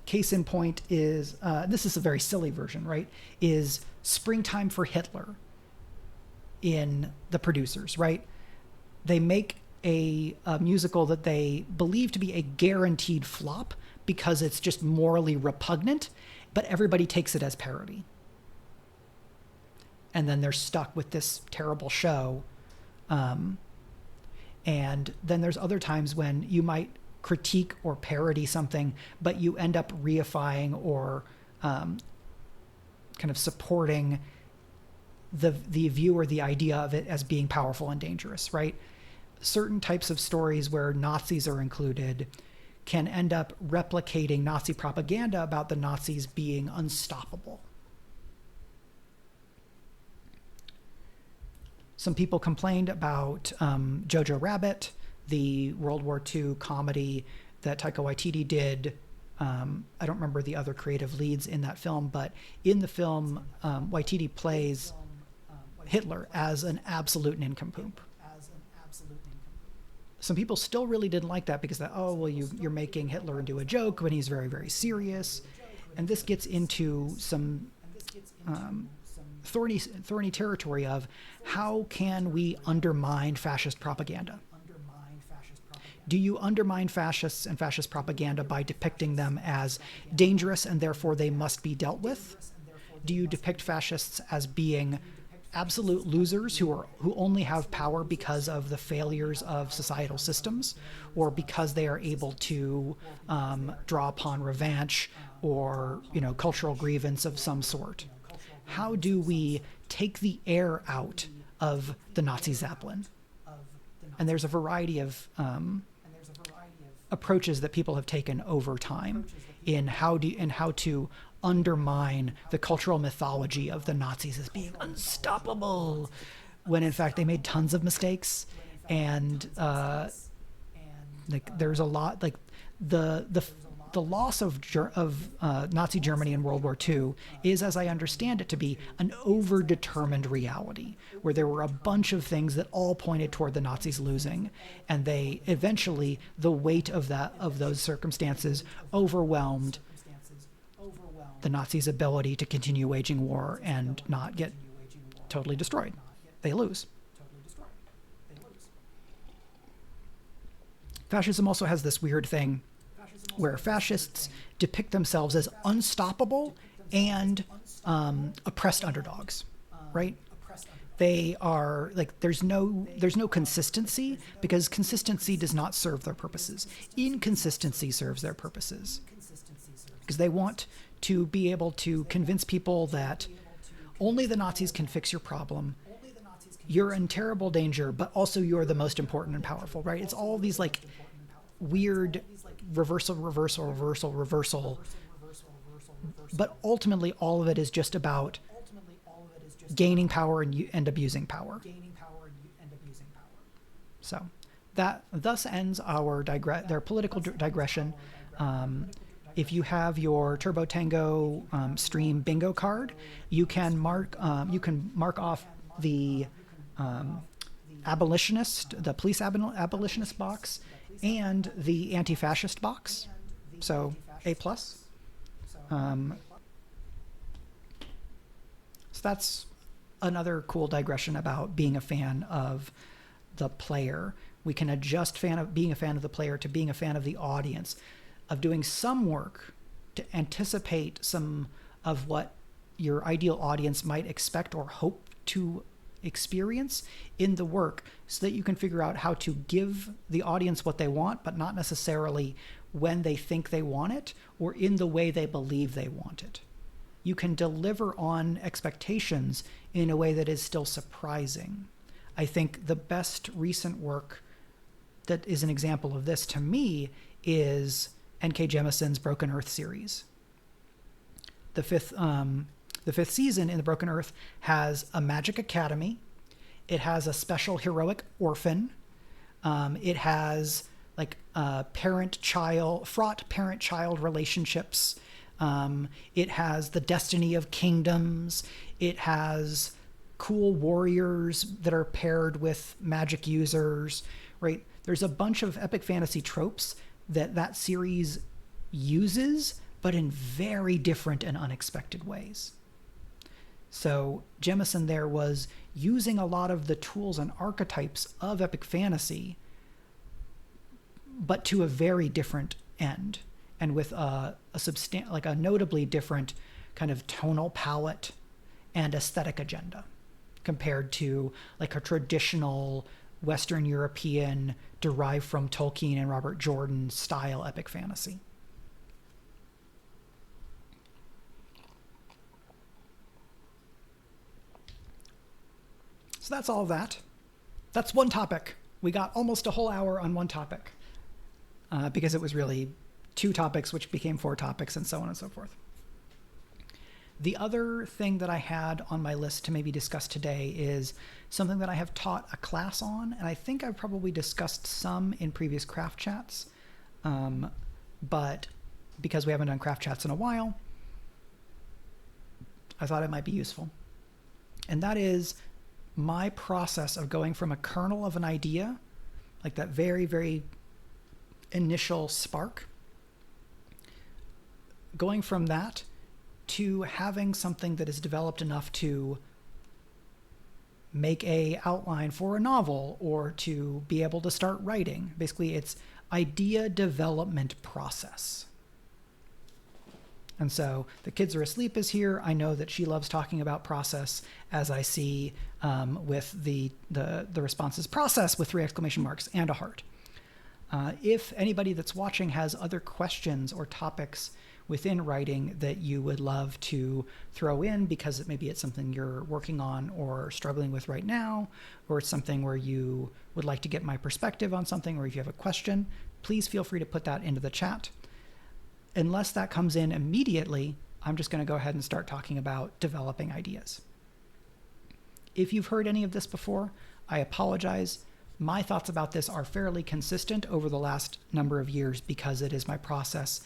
[SPEAKER 1] Case in point is, this is a very silly version, right, is Springtime for Hitler in The Producers, right? They make a musical that they believe to be a guaranteed flop because it's just morally repugnant, but everybody takes it as parody. And then they're stuck with this terrible show. And then there's other times when you might critique or parody something, but you end up reifying or kind of supporting the view or the idea of it as being powerful and dangerous, right? Certain types of stories where Nazis are included can end up replicating Nazi propaganda about the Nazis being unstoppable. Some people complained about Jojo Rabbit, the World War II comedy that Taika Waititi did. I don't remember the other creative leads in that film, but in the film, Waititi plays Hitler as an absolute nincompoop. Some people still really didn't like that because you're making Hitler into a joke when he's very, very serious. And this gets into some thorny territory of how can we undermine fascist propaganda? Do you undermine fascists and fascist propaganda by depicting them as dangerous and therefore they must be dealt with? Do you depict fascists as being absolute losers who only have power because of the failures of societal systems, or because they are able to draw upon revenge or cultural grievance of some sort? How do we take the air out of the Nazi Zeppelin? And there's a variety of approaches that people have taken over time in how to undermine the cultural mythology of the Nazis as being unstoppable, when in fact they made tons of mistakes. And there's a lot, like the loss of Nazi Germany in World War II is, as I understand it, to be an overdetermined reality, where there were a bunch of things that all pointed toward the Nazis losing, and they eventually, the weight of those circumstances overwhelmed the Nazis' ability to continue waging war and not get totally destroyed. They lose. Fascism also has this weird thing where fascists depict themselves as unstoppable and oppressed underdogs, right? They are like, there's no consistency, because consistency does not serve their purposes. Inconsistency serves their purposes, because they want to be able to convince people that only the Nazis can fix your problem. You're in terrible danger, but also you're the most important and powerful, right? It's all these like weird reversal, but ultimately all of it is just about gaining power and abusing power. So that thus ends their political digression. If you have your Turbo Tango stream bingo card, you can mark off the the police abolitionist box, and the anti-fascist box. So A+. So that's another cool digression about being a fan of the player. We can adjust being a fan of the player to being a fan of the audience, of doing some work to anticipate some of what your ideal audience might expect or hope to experience in the work, so that you can figure out how to give the audience what they want, but not necessarily when they think they want it or in the way they believe they want it. You can deliver on expectations in a way that is still surprising. I think the best recent work that is an example of this to me is N.K. Jemisin's Broken Earth series. The fifth season in the Broken Earth has a magic academy. It has a special heroic orphan. It has like fraught parent-child relationships. It has the destiny of kingdoms. It has cool warriors that are paired with magic users, right? There's a bunch of epic fantasy tropes that series uses, but in very different and unexpected ways. So Jemisin there was using a lot of the tools and archetypes of epic fantasy, but to a very different end, and with a notably different kind of tonal palette and aesthetic agenda compared to like a traditional Western European derived from Tolkien and Robert Jordan style epic fantasy. So that's all of that. That's one topic. We got almost a whole hour on one topic because it was really 2 topics, which became 4 topics, and so on and so forth. The other thing that I had on my list to maybe discuss today is something that I have taught a class on, and I think I've probably discussed some in previous craft chats, but because we haven't done craft chats in a while, I thought it might be useful. And that is my process of going from a kernel of an idea, like that very, very initial spark, going from that to having something that is developed enough to make a outline for a novel or to be able to start writing. Basically, it's idea development process. And so The Kids Are Asleep is here. I know that she loves talking about process, as I see with the responses process with 3 exclamation marks and a heart. If anybody that's watching has other questions or topics within writing that you would love to throw in, because maybe it's something you're working on or struggling with right now, or it's something where you would like to get my perspective on something, or if you have a question, please feel free to put that into the chat. Unless that comes in immediately, I'm just going to go ahead and start talking about developing ideas. If you've heard any of this before, I apologize. My thoughts about this are fairly consistent over the last number of years because it is my process.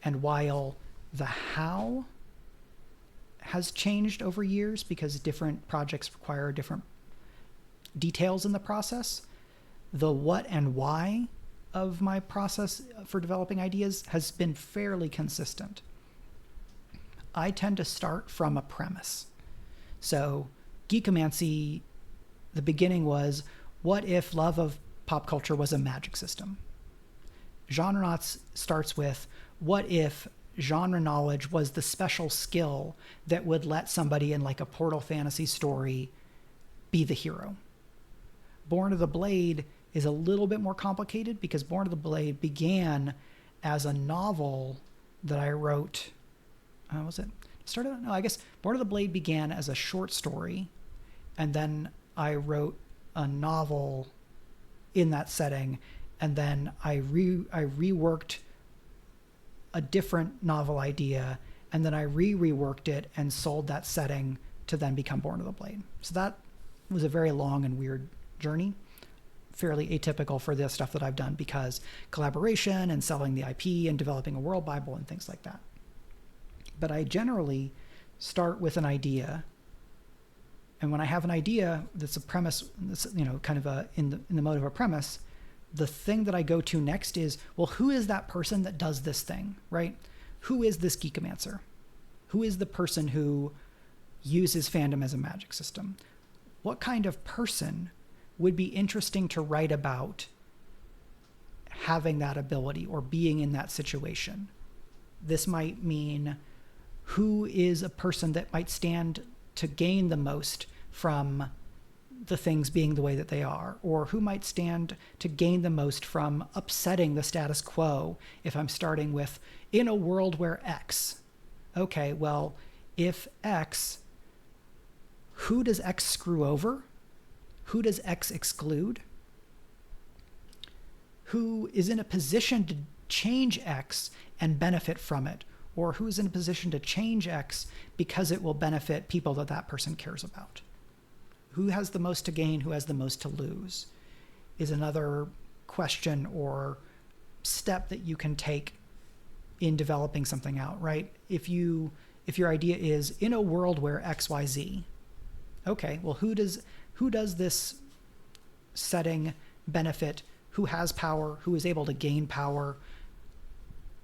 [SPEAKER 1] And while the how has changed over years because different projects require different details in the process, the what and why of my process for developing ideas has been fairly consistent. I tend to start from a premise. So Geekomancy, the beginning was, what if love of pop culture was a magic system? Genrenauts starts with, what if genre knowledge was the special skill that would let somebody in like a Portal fantasy story be the hero? Born of the Blade is a little bit more complicated because Born of the Blade began as a novel that I wrote. I guess Born of the Blade began as a short story, and then I wrote a novel in that setting, and then I reworked a different novel idea, and then I reworked it and sold that setting to then become Born of the Blade. So that was a very long and weird journey, fairly atypical for the stuff that I've done, because collaboration and selling the IP and developing a world Bible and things like that. But I generally start with an idea, and when I have an idea that's a premise, that's, you know, kind of in the mode of a premise, the thing that I go to next is, well, who is that person that does this thing, right? Who is this geekomancer? Who is the person who uses fandom as a magic system? What kind of person would be interesting to write about having that ability or being in that situation? This might mean, who is a person that might stand to gain the most from the things being the way that they are, or who might stand to gain the most from upsetting the status quo if I'm starting with, in a world where X. Okay, well, if X, who does X screw over? Who does X exclude? Who is in a position to change X and benefit from it? Or who's in a position to change X because it will benefit people that that person cares about? Who has the most to gain, who has the most to lose, is another question or step that you can take in developing something out, right? If your idea is, in a world where XYZ, okay, well, who does this setting benefit? Who has power? Who is able to gain power?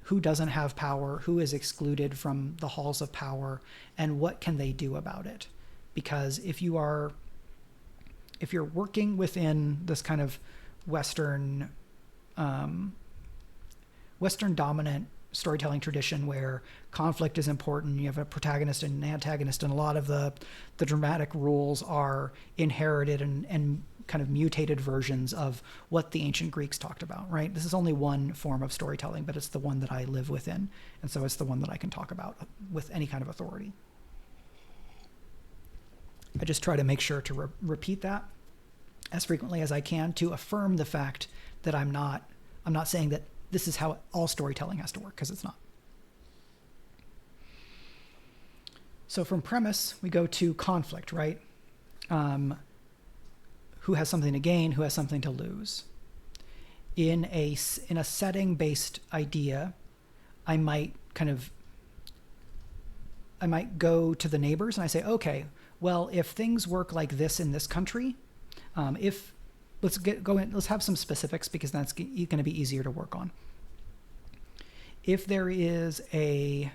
[SPEAKER 1] Who doesn't have power? Who is excluded from the halls of power? And what can they do about it? Because if you're working within this kind of Western dominant storytelling tradition where conflict is important, you have a protagonist and an antagonist, and a lot of the dramatic rules are inherited and kind of mutated versions of what the ancient Greeks talked about, right? This is only one form of storytelling, but it's the one that I live within, and so it's the one that I can talk about with any kind of authority. I just try to make sure to repeat that as frequently as I can to affirm the fact that I'm not saying that this is how all storytelling has to work, because it's not. So from premise, we go to conflict, right? Who has something to gain, who has something to lose. In a setting-based idea, I might go to the neighbors and I say, okay, well, if things work like this in this country, let's have some specifics, because that's going to be easier to work on. If there is I'm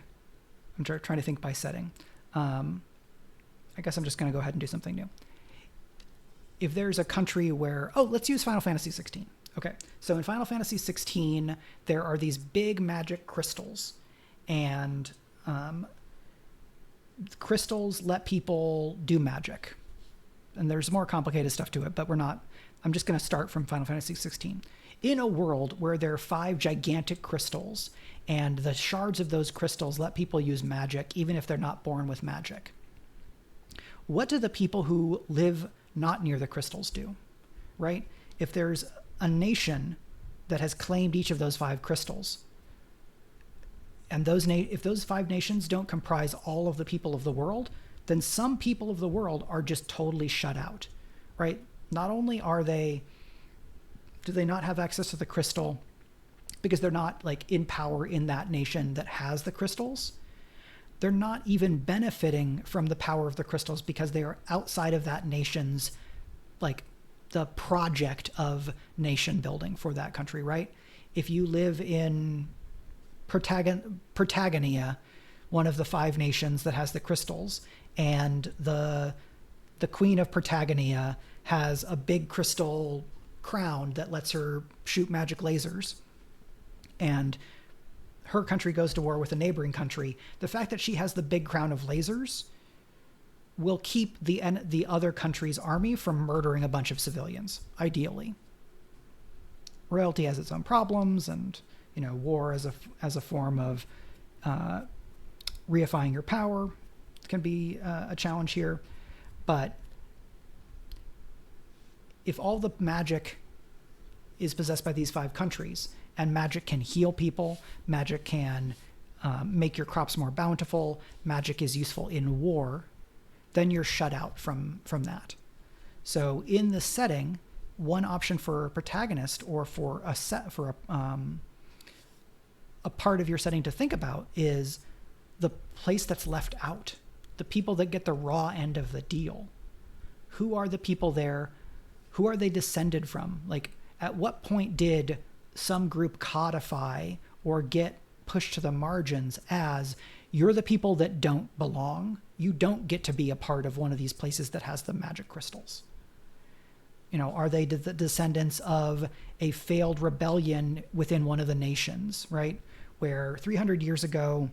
[SPEAKER 1] trying to think by setting. I guess I'm just going to go ahead and do something new. If there's a country where, let's use Final Fantasy 16. Okay, so in Final Fantasy 16, there are these big magic crystals, and crystals let people do magic. And there's more complicated stuff to it, but I'm just going to start from Final Fantasy 16. In a world where there are 5 gigantic crystals, and the shards of those crystals let people use magic, even if they're not born with magic, what do the people who live not near the crystals do, right? If there's a nation that has claimed each of those 5 crystals, and if those 5 nations don't comprise all of the people of the world, then some people of the world are just totally shut out, right? Not only do they not have access to the crystal because they're not in power in that nation that has the crystals, they're not even benefiting from the power of the crystals because they are outside of that nation's, the project of nation building for that country, right? If you live in Protagania, one of the 5 nations that has the crystals, and the queen of Protagania has a big crystal crown that lets her shoot magic lasers, and her country goes to war with a neighboring country, the fact that she has the big crown of lasers will keep the other country's army from murdering a bunch of civilians, ideally. Royalty has its own problems, and war as a form of reifying your power can be a challenge here. But if all the magic is possessed by these 5 countries, and magic can heal people, magic can make your crops more bountiful, magic is useful in war, then you're shut out from that. So in the setting, one option for a protagonist or for a part of your setting to think about is the place that's left out, the people that get the raw end of the deal. Who are the people there? Who are they descended from? Like, at what point did some group codify or get pushed to the margins as you're the people that don't belong? You don't get to be a part of one of these places that has the magic crystals. You know, are they the descendants of a failed rebellion within one of the nations, right? Where 300 years ago,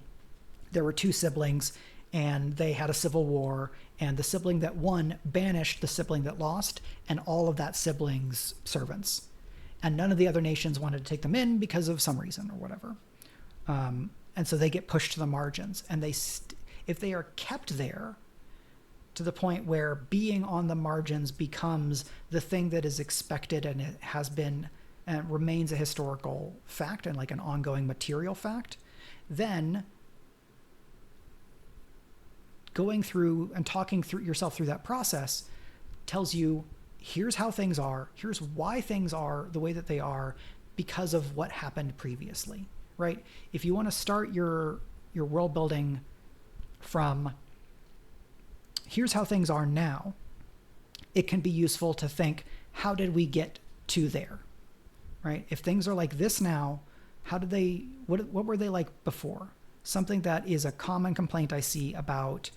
[SPEAKER 1] there were 2 siblings and they had a civil war, and the sibling that won banished the sibling that lost and all of that sibling's servants. And none of the other nations wanted to take them in because of some reason or whatever. And so they get pushed to the margins. And if they are kept there to the point where being on the margins becomes the thing that is expected, and it has been and remains a historical fact and like an ongoing material fact, then going through and talking through yourself through that process tells you, here's how things are, here's why things are the way that they are because of what happened previously, right? If you want to start your world building from here's how things are now, it can be useful to think, how did we get to there, right? If things are like this now, what were they like before? Something that is a common complaint I see about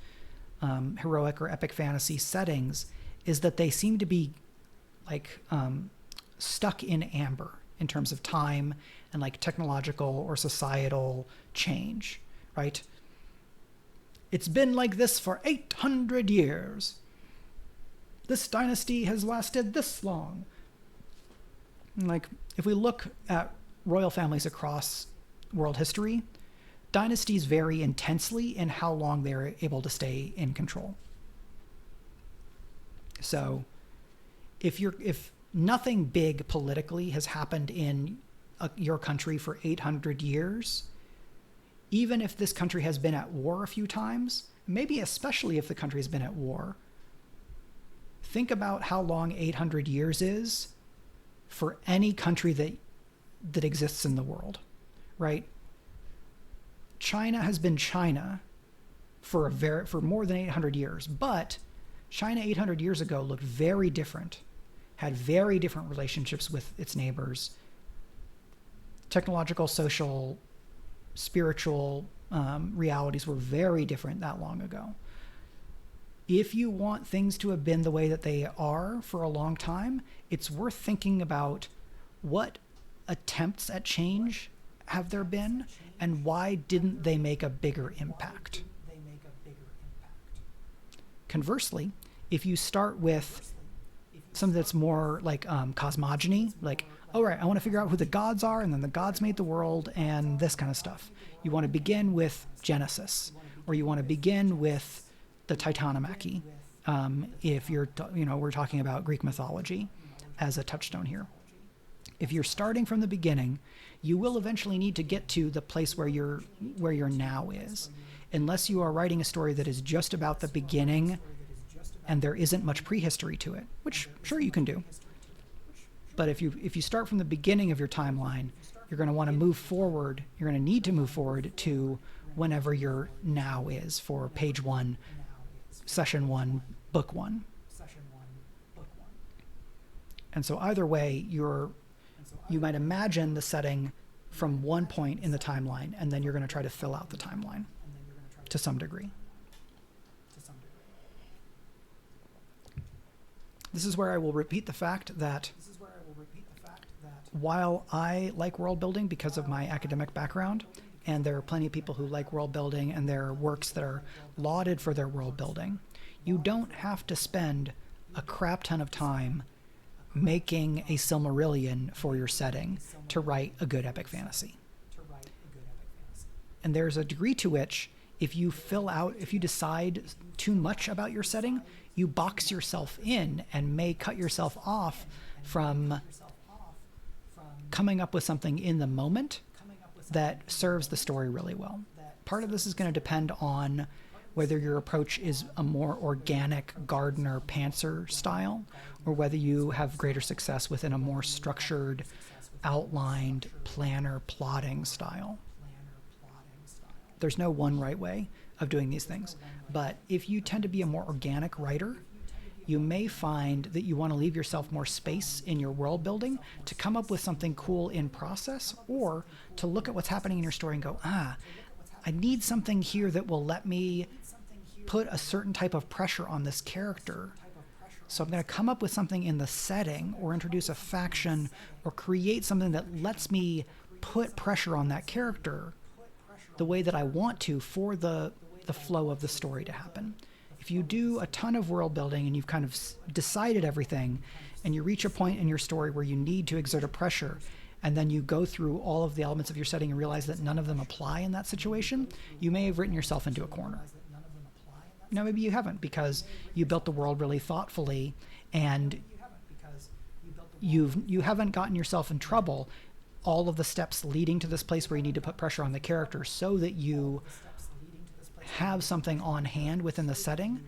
[SPEAKER 1] heroic or epic fantasy settings is that they seem to be like stuck in amber in terms of time and like technological or societal change, right? It's been like this for 800 years. This dynasty has lasted this long. Like, if we look at royal families across world history, dynasties vary intensely in how long they're able to stay in control. So if nothing big politically has happened in your country for 800 years, even if this country has been at war a few times, maybe especially if the country has been at war, think about how long 800 years is for any country that exists in the world, right? China has been China for more than 800 years, but China 800 years ago looked very different, had very different relationships with its neighbors. Technological, social, spiritual realities were very different that long ago. If you want things to have been the way that they are for a long time, it's worth thinking about what attempts at change have there been, and why didn't they make a bigger impact? Conversely, if you start with something that's more like cosmogony, like, all right, I want to figure out who the gods are, and then the gods made the world, and this kind of stuff. You want to begin with Genesis, or you want to begin with the Titanomachy, if we're talking about Greek mythology as a touchstone here. If you're starting from the beginning, you will eventually need to get to the place where your now is. Unless you are writing a story that is just about the beginning and there isn't much prehistory to it, which sure you can do. But if you start from the beginning of your timeline, you're going to want to move forward. You're going to need to move forward to whenever your now is for page 1, session 1, book 1. And so either way, you might imagine the setting from one point in the timeline, and then you're going to try to fill out the timeline to some degree. This is where I will repeat the fact that while I like world building because of my academic background, and there are plenty of people who like world building and there are works that are lauded for their world building, you don't have to spend a crap ton of time making a Silmarillion for your setting to write a good epic fantasy. And there's a degree to which if you decide too much about your setting, you box yourself in and may cut yourself off from coming up with something in the moment that serves the story really well. Part of this is going to depend on whether your approach is a more organic Gardner Pantser style, or whether you have greater success within a more structured, outlined, planner, plotting style. There's no one right way of doing these things. But if you tend to be a more organic writer, you may find that you want to leave yourself more space in your world building to come up with something cool in process, or to look at what's happening in your story and go, I need something here that will let me put a certain type of pressure on this character. So I'm going to come up with something in the setting, or introduce a faction, or create something that lets me put pressure on that character the way that I want to for the flow of the story to happen. If you do a ton of world building and you've kind of decided everything, and you reach a point in your story where you need to exert a pressure, and then you go through all of the elements of your setting and realize that none of them apply in that situation, you may have written yourself into a corner. Now, maybe you haven't, because you built the world really thoughtfully, and you haven't gotten yourself in trouble all of the steps leading to this place where you need to put pressure on the character, so that you have something on hand within the setting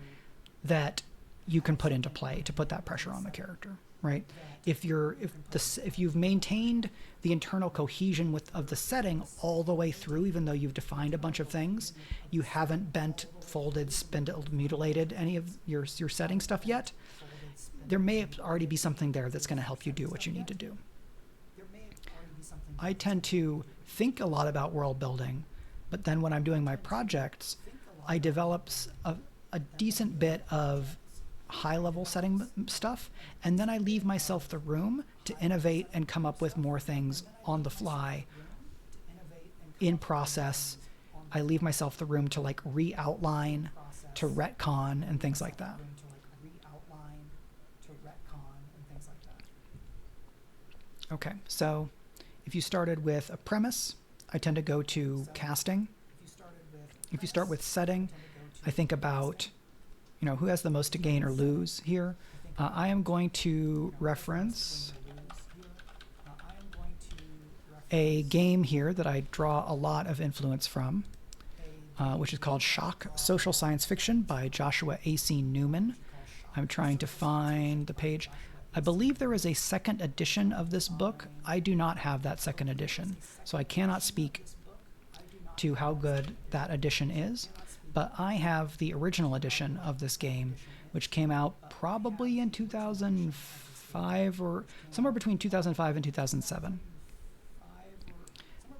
[SPEAKER 1] that you can put into play to put that pressure on the character, right? If you've maintained the internal cohesion of the setting all the way through, even though you've defined a bunch of things, you haven't bent, folded, spindled, mutilated any of your setting stuff yet, there may already be something there that's going to help you do what you need to do. I tend to think a lot about world building, but then when I'm doing my projects, I develop a decent bit of high-level setting stuff, and then I leave myself the room to innovate and come up with more things on the fly in process. I leave myself the room to like re-outline, to retcon, and things like that. Okay, so if you started with a premise, I tend to go to casting. If you start with setting, I think about, who has the most to gain or lose here. I am going to reference a game here that I draw a lot of influence from, which is called Shock Social Science Fiction by Joshua A.C. Newman. I'm trying to find the page. I believe there is a second edition of this book. I do not have that second edition, so I cannot speak to how good that edition is. But I have the original edition of this game, which came out probably in 2005 or somewhere between 2005 and 2007.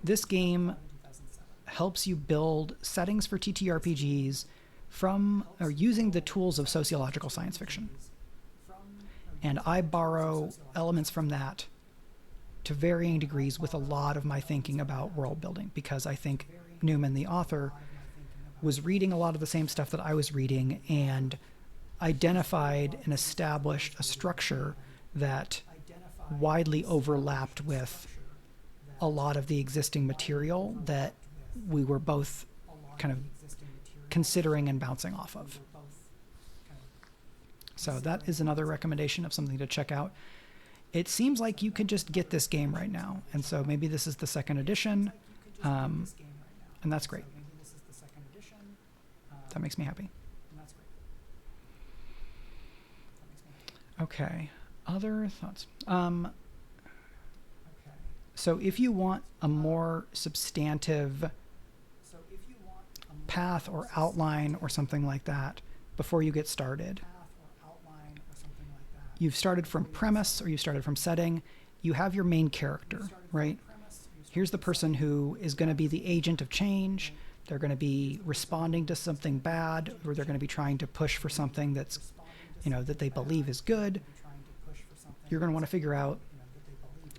[SPEAKER 1] This game helps you build settings for TTRPGs using the tools of sociological science fiction. And I borrow elements from that to varying degrees with a lot of my thinking about world building, because I think Newman, the author, was reading a lot of the same stuff that I was reading and identified and established a structure that widely overlapped with a lot of the existing material that we were both kind of considering and bouncing off of. So that is another recommendation of something to check out. It seems like you could just get this game right now, and so maybe this is the second edition, and that's great. That makes me happy. Okay, other thoughts? So if you want a more substantive path or outline or something like that before you get started, you've started from premise or you started from setting, you have your main character, right? Here's the person who is going to be the agent of change. They're going to be responding to something bad, or they're going to be trying to push for something that's, that they believe is good. You're going to want to figure out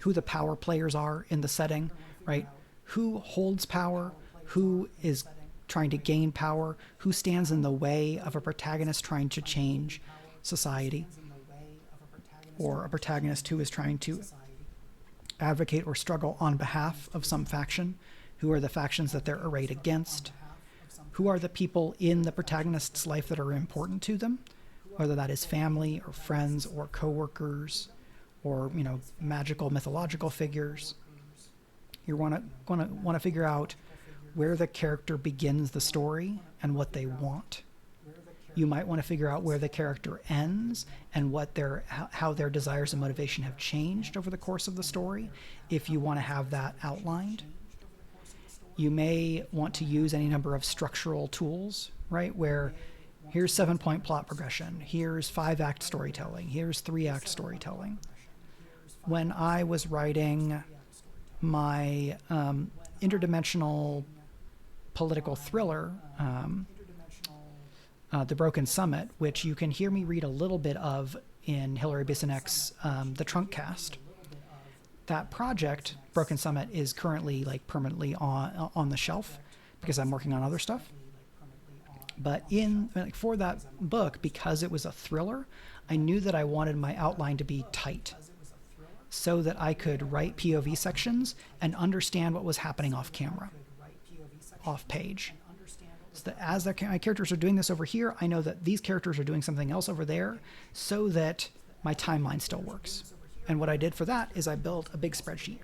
[SPEAKER 1] who the power players are in the setting, right? Who holds power? Who is trying to gain power? Who stands in the way of a protagonist trying to change society? Or a protagonist who is trying to advocate or struggle on behalf of some faction? Who are the factions that they're arrayed against? Who are the people in the protagonist's life that are important to them? Whether that is family or friends or coworkers or magical mythological figures. You want to figure out where the character begins the story and what they want. You might want to figure out where the character ends and how their desires and motivation have changed over the course of the story, if you want to have that outlined. You may want to use any number of structural tools, right? Where here's 7-point plot progression, here's 5-act storytelling, here's 3-act storytelling. When I was writing my interdimensional political thriller, The Broken Summit, which you can hear me read a little bit of in Hilary Bissonek's The Trunk Cast. That project, Broken Summit, is currently permanently on the shelf because I'm working on other stuff. But for that book, because it was a thriller, I knew that I wanted my outline to be tight so that I could write POV sections and understand what was happening off camera, off page. So that as my characters are doing this over here, I know that these characters are doing something else over there so that my timeline still works. And what I did for that is I built a big spreadsheet.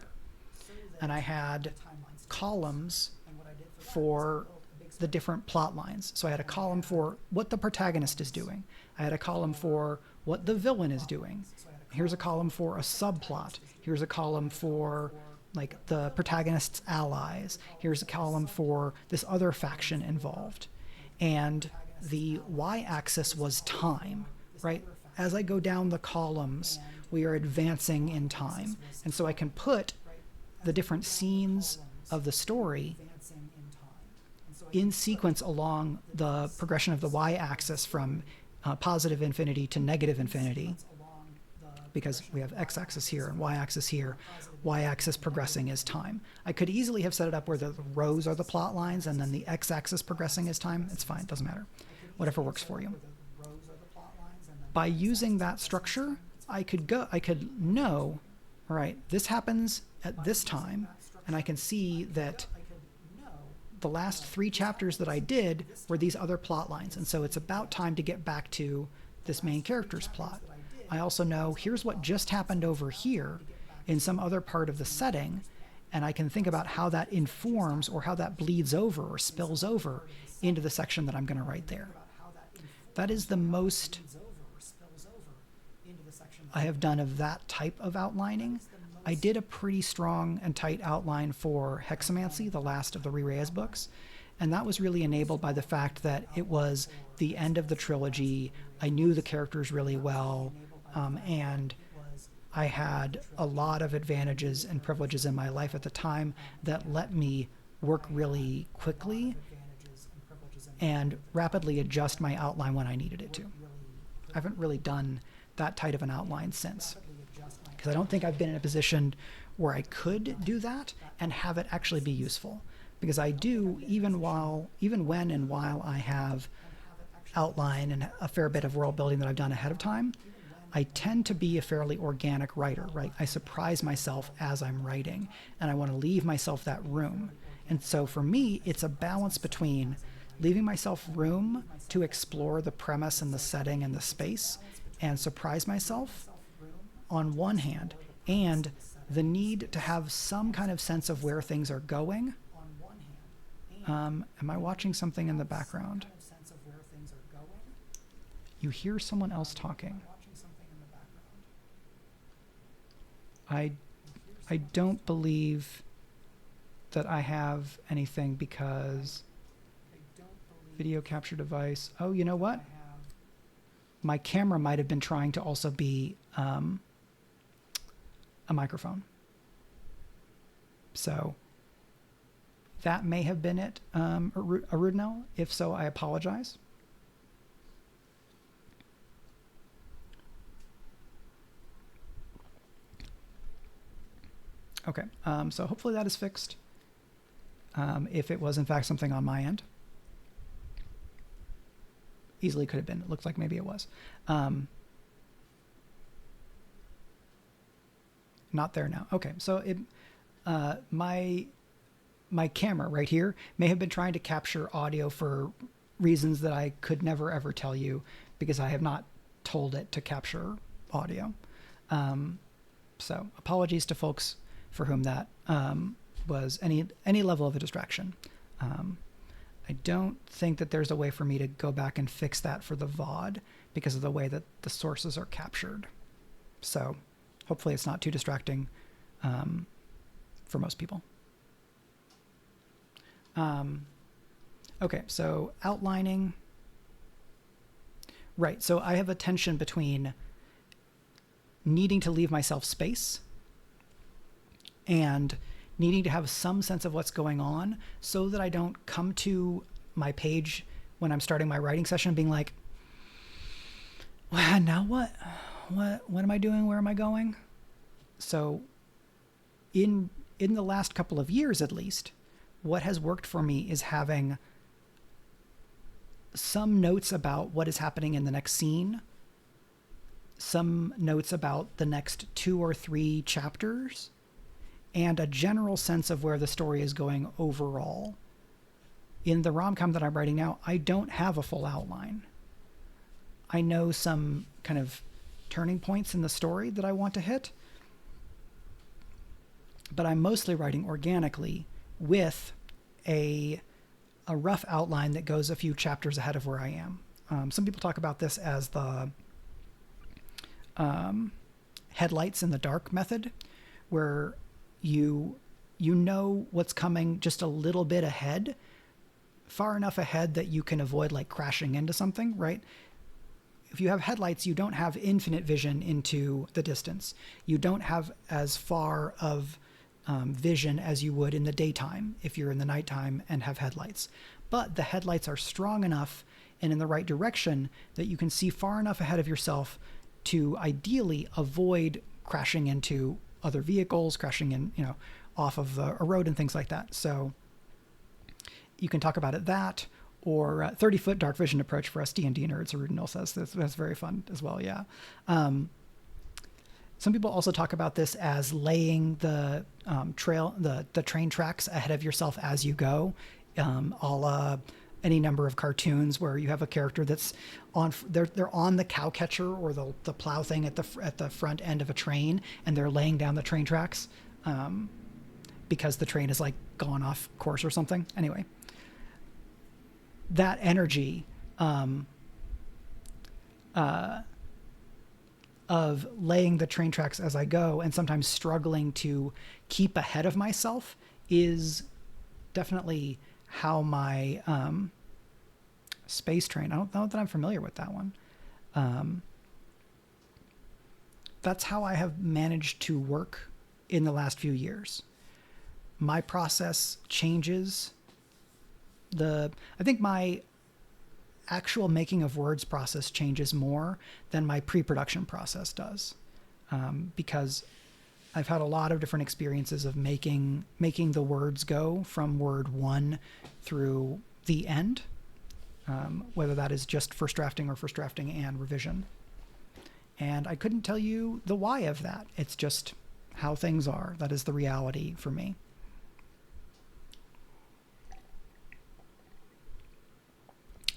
[SPEAKER 1] And I had columns for the different plot lines. So I had a column for what the protagonist is doing. I had a column for what the villain is doing. Here's a column for a subplot. Here's a column for the protagonist's allies. Here's a column for this other faction involved. And the y-axis was time, right? As I go down the columns, we are advancing in time. And so I can put the different scenes of the story in sequence along the progression of the y-axis from positive infinity to negative infinity, because we have x-axis here and y-axis here. Y-axis progressing is time. I could easily have set it up where the rows are the plot lines and then the x-axis progressing is time. It's fine, doesn't matter. Whatever works for you. By using that structure, I could know, all right, this happens at this time, and I can see that the last 3 chapters that I did were these other plot lines, and so it's about time to get back to this main character's plot. I also know here's what just happened over here in some other part of the setting, and I can think about how that informs or how that bleeds over or spills over into the section that I'm going to write there. That is the most I have done of that type of outlining. I did a pretty strong and tight outline for Hexamancy, the last of the Re-Reyes books, and that was really enabled by the fact that it was the end of the trilogy. I knew the characters really well, and I had a lot of advantages and privileges in my life at the time that let me work really quickly and rapidly adjust my outline when I needed it to. I haven't really done that tight of an outline since, because I don't think I've been in a position where I could do that and have it actually be useful. Because I do, even when and while I have outline and a fair bit of world building that I've done ahead of time, I tend to be a fairly organic writer, right? I surprise myself as I'm writing, and I want to leave myself that room. And so for me, it's a balance between leaving myself room to explore the premise and the setting and the space and surprise myself on one hand, and the need to have some kind of sense of where things are going. Am I watching something in the background? You hear someone else talking. I don't believe that I have anything because video capture device. Oh, you know what? My camera might have been trying to also be a microphone. So that may have been it, Arudnell. If so, I apologize. Okay, so hopefully that is fixed. If it was in fact something on my end. Easily could have been. It looks like maybe it was. Not there now. Okay, so my camera right here may have been trying to capture audio for reasons that I could never ever tell you because I have not told it to capture audio. So apologies to folks for whom that was any level of a distraction. I don't think that there's a way for me to go back and fix that for the VOD because of the way that the sources are captured. So hopefully it's not too distracting for most people. Okay, so outlining. Right, so I have a tension between needing to leave myself space and needing to have some sense of what's going on so that I don't come to my page when I'm starting my writing session being like, well, now what am I doing? Where am I going? So in the last couple of years, at least, what has worked for me is having some notes about what is happening in the next scene, some notes about the next 2 or 3 chapters, and a general sense of where the story is going overall. In the rom-com that I'm writing now, I don't have a full outline. I know some kind of turning points in the story that I want to hit, but I'm mostly writing organically with a rough outline that goes a few chapters ahead of where I am. Some people talk about this as the headlights in the dark method, where you know what's coming just a little bit ahead, far enough ahead that you can avoid like crashing into something, right? If you have headlights, you don't have infinite vision into the distance. You don't have as far of vision as you would in the daytime if you're in the nighttime and have headlights. But the headlights are strong enough and in the right direction that you can see far enough ahead of yourself to ideally avoid crashing into other vehicles, crashing in, off of a road and things like that. So you can talk about it that, or 30-foot dark vision approach for us D&D nerds, Arudinil says. That's very fun as well, yeah. Some people also talk about this as laying the the train tracks ahead of yourself as you go, a la any number of cartoons where you have a character that's they're on the cow catcher or the plow thing at the front end of a train, and they're laying down the train tracks because the train is like gone off course or something. Anyway, that energy of laying the train tracks as I go and sometimes struggling to keep ahead of myself is definitely how my Space Train, I don't know that I'm familiar with that one. That's how I have managed to work in the last few years. My process changes. I think my actual making of words process changes more than my pre-production process does, because I've had a lot of different experiences of making the words go from word 1 through the end, whether that is just first drafting or first drafting and revision. And I couldn't tell you the why of that. It's just how things are. That is the reality for me.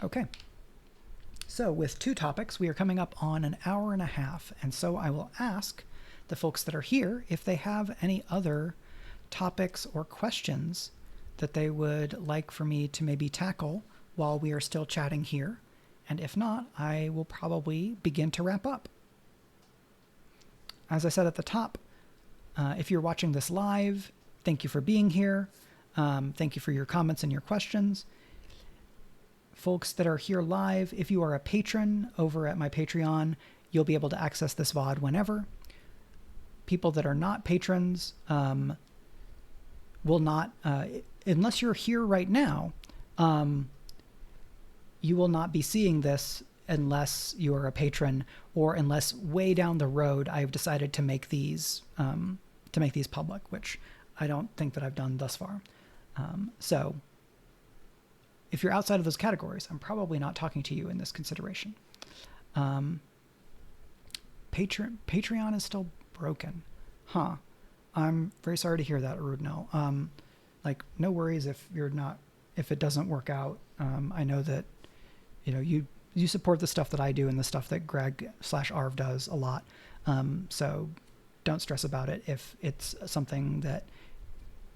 [SPEAKER 1] Okay. So with 2 topics, we are coming up on an hour and a half. And so I will ask the folks that are here if they have any other topics or questions that they would like for me to maybe tackle while we are still chatting here. And if not, I will probably begin to wrap up. As I said at the top, if you're watching this live, thank you for being here. Thank you for your comments and your questions. Folks that are here live, if you are a patron over at my Patreon, you'll be able to access this VOD whenever. People that are not patrons will not, unless you're here right now, you will not be seeing this unless you are a patron, or unless way down the road I've decided to make these public, which I don't think that I've done thus far. So if you're outside of those categories, I'm probably not talking to you in this consideration. Patreon is still broken. Huh. I'm very sorry to hear that, Arudno. No worries if it doesn't work out. I know that, you support the stuff that I do and the stuff that Greg /Arv does a lot. So don't stress about it if it's something that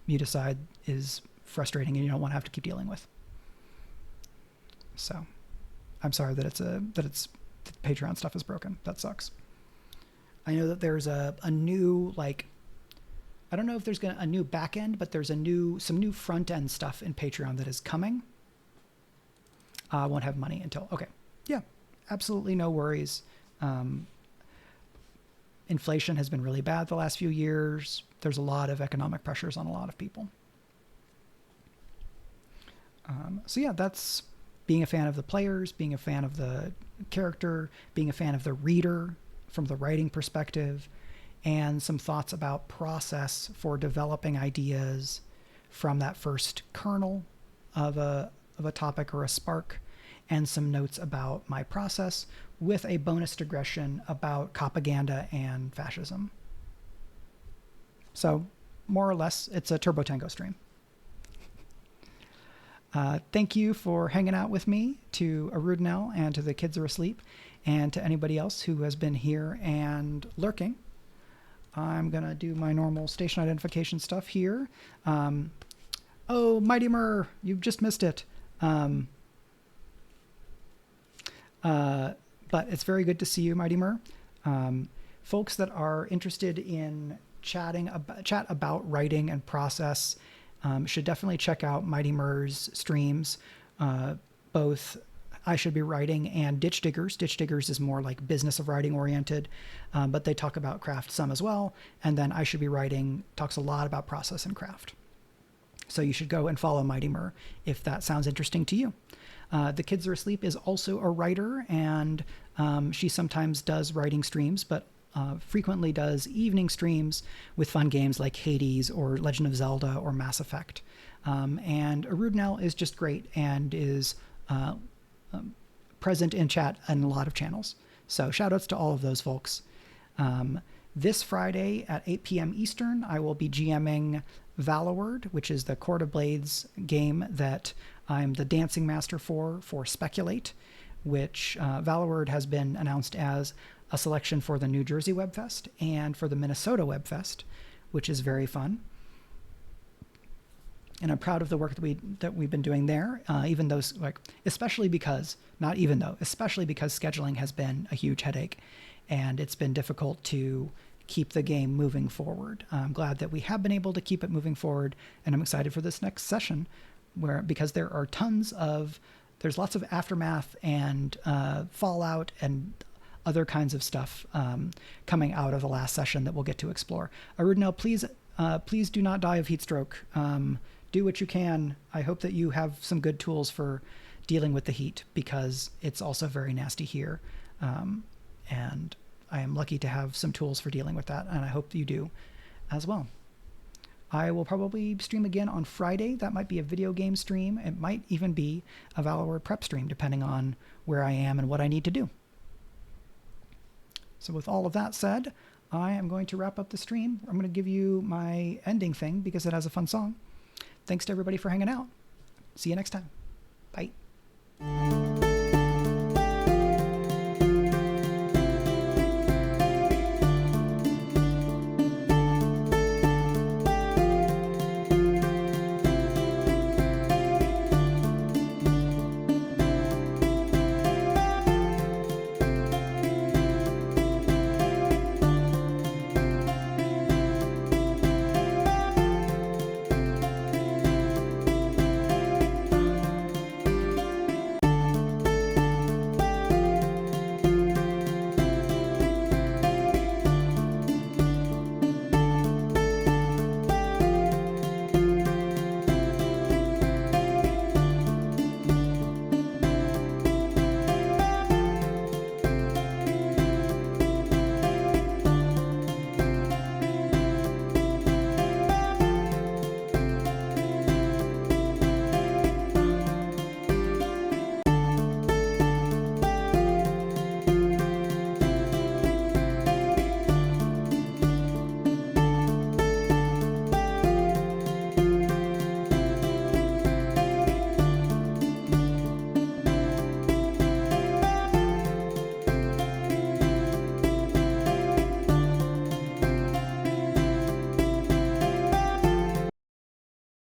[SPEAKER 1] you decide is frustrating and you don't want to have to keep dealing with. So I'm sorry that the Patreon stuff is broken. That sucks. I know that there's a new, like, I don't know if there's a new back end, but there's some new front end stuff in Patreon that is coming. I won't have money until, okay. Yeah, absolutely no worries. Inflation has been really bad the last few years. There's a lot of economic pressures on a lot of people. So yeah, that's being a fan of the players, being a fan of the character, being a fan of the reader from the writing perspective, and some thoughts about process for developing ideas from that first kernel of a topic or a spark, and some notes about my process with a bonus digression about propaganda and fascism. So more or less, it's a Turbo Tango stream. Thank you for hanging out with me, to Arudnell and to the Kids Are Asleep, and to anybody else who has been here and lurking. I'm going to do my normal station identification stuff here. Oh, Mighty Mur, you've just missed it. But it's very good to see you, Mighty Mur. Folks that are interested in chat about writing and process should definitely check out Mighty Mur's streams, both I Should Be Writing and Ditch Diggers. Ditch Diggers is more like business of writing oriented, but they talk about craft some as well. And then I Should Be Writing talks a lot about process and craft. So you should go and follow Mighty Mur if that sounds interesting to you. The Kids Are Asleep is also a writer, and she sometimes does writing streams, but frequently does evening streams with fun games like Hades or Legend of Zelda or Mass Effect. And Arudnell is just great and is present in chat in a lot of channels. So shout outs to all of those folks. This Friday at 8 p.m. Eastern, I will be GMing Valorword, which is the Court of Blades game that I'm the dancing master for Speculate, which Valorword has been announced as a selection for the New Jersey Webfest and for the Minnesota Webfest, which is very fun. And I'm proud of the work that we've been doing there, especially because scheduling has been a huge headache, and it's been difficult to keep the game moving forward. I'm glad that we have been able to keep it moving forward, and I'm excited for this next session, because there's lots of aftermath and fallout and other kinds of stuff coming out of the last session that we'll get to explore. Arudnell, please do not die of heat stroke. Do what you can. I hope that you have some good tools for dealing with the heat, because it's also very nasty here. And I am lucky to have some tools for dealing with that, and I hope you do as well. I will probably stream again on Friday. That might be a video game stream. It might even be a Valorword prep stream, depending on where I am and what I need to do. So with all of that said, I am going to wrap up the stream. I'm going to give you my ending thing because it has a fun song. Thanks to everybody for hanging out. See you next time. Bye.